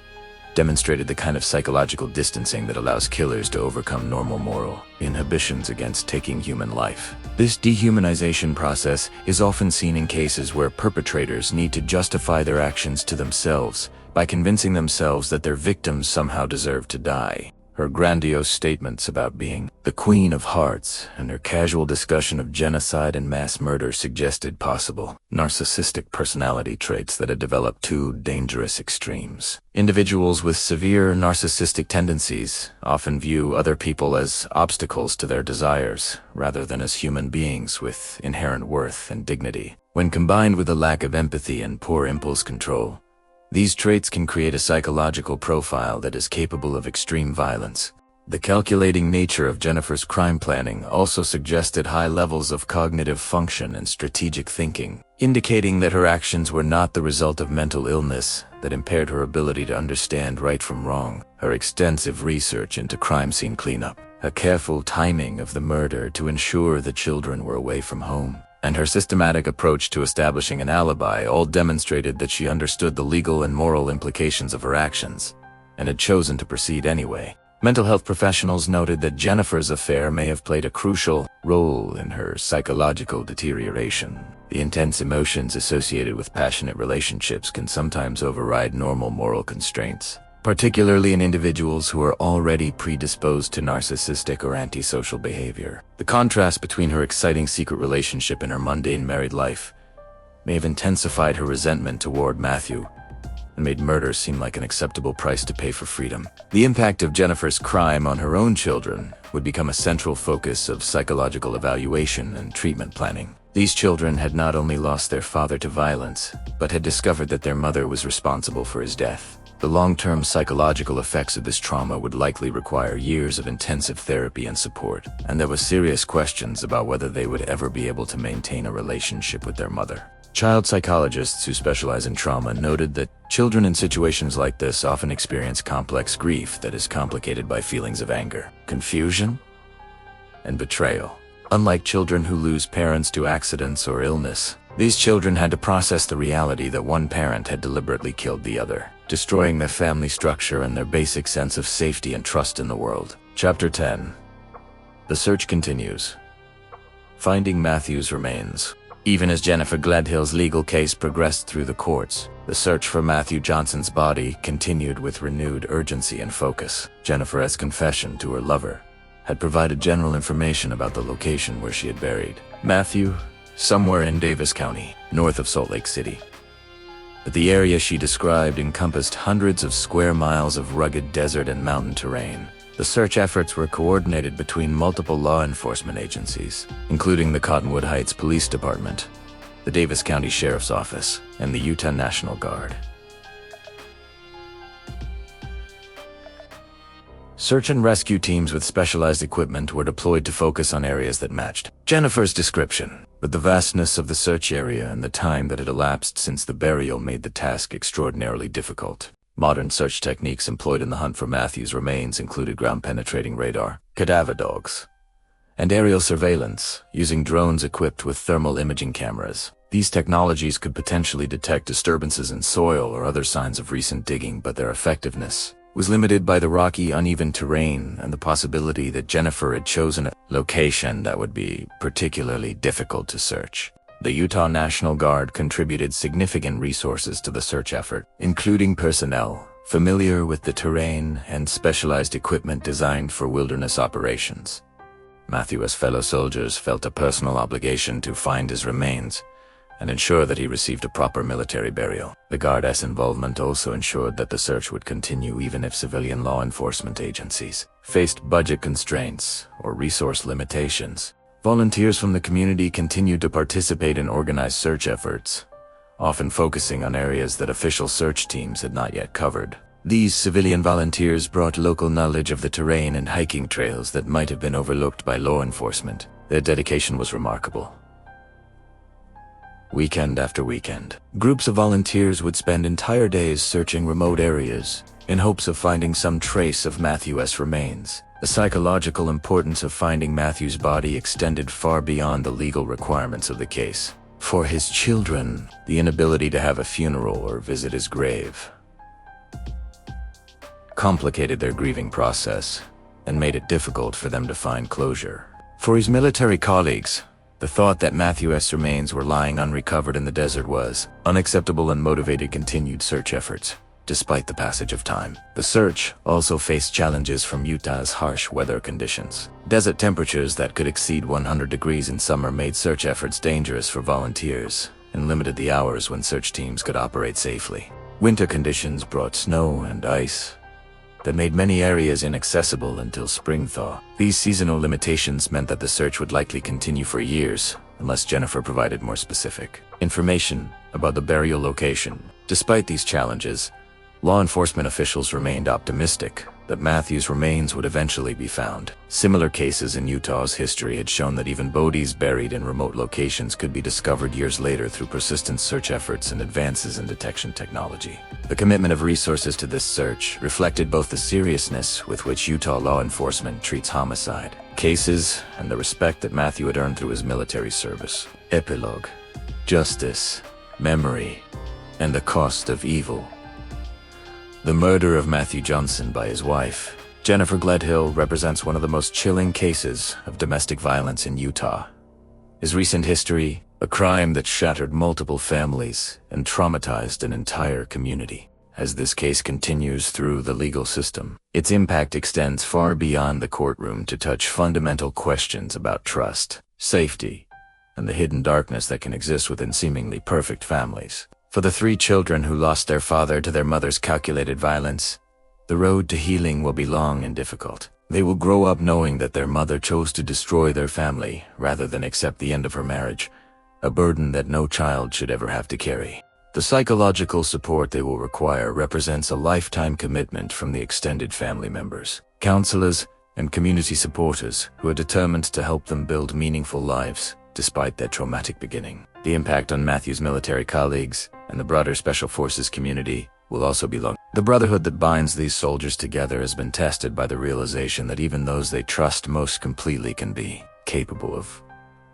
demonstrated the kind of psychological distancing that allows killers to overcome normal moral inhibitions against taking human life. This dehumanization process is often seen in cases where perpetrators need to justify their actions to themselves by convincing themselves that their victims somehow deserve to die. Her grandiose statements about being the Queen of Hearts and her casual discussion of genocide and mass murder suggested possible narcissistic personality traits that had developed two dangerous extremes. Individuals with severe narcissistic tendencies often view other people as obstacles to their desires, rather than as human beings with inherent worth and dignity. When combined with a lack of empathy and poor impulse control, these traits can create a psychological profile that is capable of extreme violence. The calculating nature of Jennifer's crime planning also suggested high levels of cognitive function and strategic thinking, indicating that her actions were not the result of mental illness that impaired her ability to understand right from wrong. Her extensive research into crime scene cleanup, a careful timing of the murder to ensure the children were away from home, and her systematic approach to establishing an alibi all demonstrated that she understood the legal and moral implications of her actions, and had chosen to proceed anyway. Mental health professionals noted that Jennifer's affair may have played a crucial role in her psychological deterioration. The intense emotions associated with passionate relationships can sometimes override normal moral constraints, particularly in individuals who are already predisposed to narcissistic or antisocial behavior. The contrast between her exciting secret relationship and her mundane married life may have intensified her resentment toward Matthew and made murder seem like an acceptable price to pay for freedom. The impact of Jennifer's crime on her own children would become a central focus of psychological evaluation and treatment planning. These children had not only lost their father to violence, but had discovered that their mother was responsible for his death. The long-term psychological effects of this trauma would likely require years of intensive therapy and support, and there were serious questions about whether they would ever be able to maintain a relationship with their mother. Child psychologists who specialize in trauma noted that children in situations like this often experience complex grief that is complicated by feelings of anger, confusion, and betrayal. Unlike children who lose parents to accidents or illness, these children had to process the reality that one parent had deliberately killed the other, destroying their family structure and their basic sense of safety and trust in the world. Chapter 10. The search continues. Finding Matthew's remains. Even as Jennifer Gledhill's legal case progressed through the courts, the search for Matthew Johnson's body continued with renewed urgency and focus. Jennifer's confession to her lover had provided general information about the location where she had buried Matthew, somewhere in Davis County, north of Salt Lake City. But the area she described encompassed hundreds of square miles of rugged desert and mountain terrain. The search efforts were coordinated between multiple law enforcement agencies, including the Cottonwood Heights Police Department, the Davis County Sheriff's Office, and the Utah National Guard. Search and rescue teams with specialized equipment were deployed to focus on areas that matched Jennifer's description, but the vastness of the search area and the time that had elapsed since the burial made the task extraordinarily difficult. Modern search techniques employed in the hunt for Matthew's remains included ground-penetrating radar, cadaver dogs, and aerial surveillance, using drones equipped with thermal imaging cameras. These technologies could potentially detect disturbances in soil or other signs of recent digging, but their effectiveness was limited by the rocky, uneven terrain and the possibility that Jennifer had chosen a location that would be particularly difficult to search. The Utah National Guard contributed significant resources to the search effort, including personnel familiar with the terrain and specialized equipment designed for wilderness operations. Matthew's fellow soldiers felt a personal obligation to find his remains and ensure that he received a proper military burial. The Guard's involvement also ensured that the search would continue even if civilian law enforcement agencies faced budget constraints or resource limitations. Volunteers from the community continued to participate in organized search efforts, often focusing on areas that official search teams had not yet covered. These civilian volunteers brought local knowledge of the terrain and hiking trails that might have been overlooked by law enforcement. Their dedication was remarkable. weekend after weekend. Groups of volunteers would spend entire days searching remote areas in hopes of finding some trace of Matthew's remains. The psychological importance of finding Matthew's body extended far beyond the legal requirements of the case. For his children, the inability to have a funeral or visit his grave complicated their grieving process and made it difficult for them to find closure. For his military colleagues, the thought that Matthew's remains were lying unrecovered in the desert was unacceptable and motivated continued search efforts. Despite the passage of time, the search also faced challenges from Utah's harsh weather conditions. Desert temperatures that could exceed 100 degrees in summer made search efforts dangerous for volunteers and limited the hours when search teams could operate safely. Winter conditions brought snow and ice that made many areas inaccessible until spring thaw. These seasonal limitations meant that the search would likely continue for years unless Jennifer provided more specific information about the burial location. Despite these challenges, law enforcement officials remained optimistic that Matthew's remains would eventually be found. Similar cases in Utah's history had shown that even bodies buried in remote locations could be discovered years later through persistent search efforts and advances in detection technology. The commitment of resources to this search reflected both the seriousness with which Utah law enforcement treats homicide cases and the respect that Matthew had earned through his military service. Epilogue: Justice, Memory, and the Cost of Evil. The murder of Matthew Johnson by his wife, Jennifer Gledhill, represents one of the most chilling cases of domestic violence in Utah. His recent history, a crime that shattered multiple families and traumatized an entire community. As this case continues through the legal system, its impact extends far beyond the courtroom to touch fundamental questions about trust, safety, and the hidden darkness that can exist within seemingly perfect families. For the 3 children who lost their father to their mother's calculated violence, the road to healing will be long and difficult. They will grow up knowing that their mother chose to destroy their family rather than accept the end of her marriage, a burden that no child should ever have to carry. The psychological support they will require represents a lifetime commitment from the extended family members, counselors, and community supporters who are determined to help them build meaningful lives despite their traumatic beginning. The impact on Matthew's military colleagues and the broader Special Forces community will also be long. The brotherhood that binds these soldiers together has been tested by the realization that even those they trust most completely can be capable of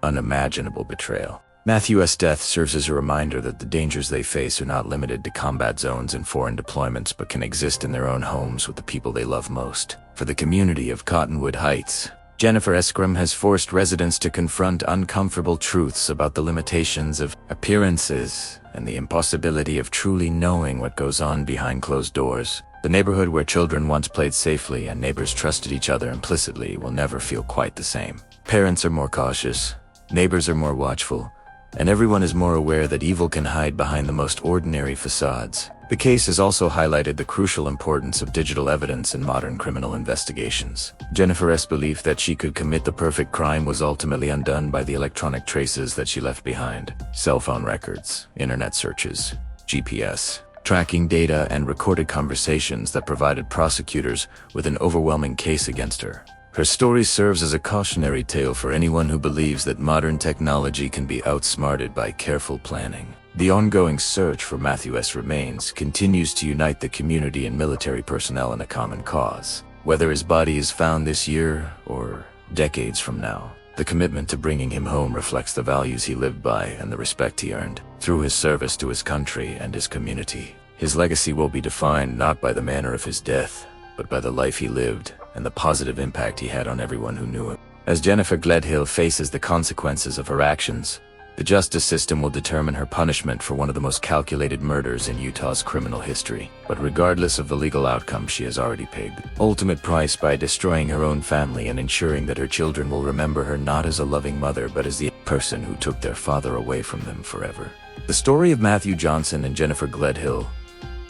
unimaginable betrayal. Matthew's death serves as a reminder that the dangers they face are not limited to combat zones and foreign deployments, but can exist in their own homes with the people they love most. For the community of Cottonwood Heights, Jennifer Eskram has forced residents to confront uncomfortable truths about the limitations of appearances and the impossibility of truly knowing what goes on behind closed doors. The neighborhood where children once played safely and neighbors trusted each other implicitly will never feel quite the same. Parents are more cautious, neighbors are more watchful, and everyone is more aware that evil can hide behind the most ordinary facades. The case has also highlighted the crucial importance of digital evidence in modern criminal investigations. Jennifer's belief that she could commit the perfect crime was ultimately undone by the electronic traces that she left behind. Cell phone records, internet searches, GPS, tracking data, and recorded conversations that provided prosecutors with an overwhelming case against her. Her story serves as a cautionary tale for anyone who believes that modern technology can be outsmarted by careful planning. The ongoing search for Matthew's remains continues to unite the community and military personnel in a common cause. Whether his body is found this year or decades from now, the commitment to bringing him home reflects the values he lived by and the respect he earned through his service to his country and his community. His legacy will be defined not by the manner of his death, but by the life he lived and the positive impact he had on everyone who knew him. As Jennifer Gledhill faces the consequences of her actions, the justice system will determine her punishment for one of the most calculated murders in Utah's criminal history. But regardless of the legal outcome, she has already paid the ultimate price by destroying her own family and ensuring that her children will remember her not as a loving mother, but as the person who took their father away from them forever. The story of Matthew Johnson and Jennifer Gledhill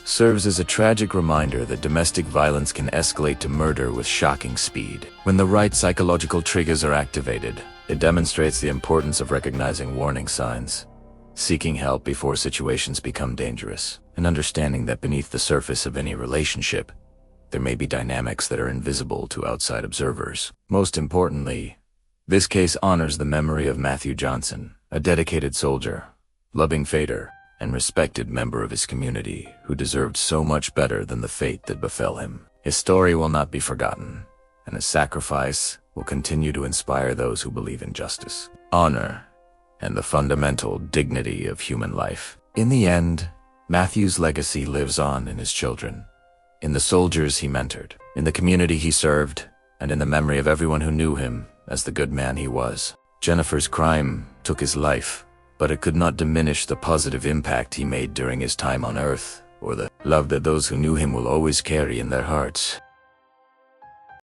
serves as a tragic reminder that domestic violence can escalate to murder with shocking speed. When the right psychological triggers are activated, it demonstrates the importance of recognizing warning signs, seeking help before situations become dangerous, and understanding that beneath the surface of any relationship, there may be dynamics that are invisible to outside observers. Most importantly, this case honors the memory of Matthew Johnson, a dedicated soldier, loving fighter, and respected member of his community who deserved so much better than the fate that befell him. His story will not be forgotten, and his sacrifice will continue to inspire those who believe in justice, honor, and the fundamental dignity of human life. In the end, Matthew's legacy lives on in his children, in the soldiers he mentored, in the community he served, and in the memory of everyone who knew him as the good man he was. Jennifer's crime took his life, but it could not diminish the positive impact he made during his time on Earth, or the love that those who knew him will always carry in their hearts.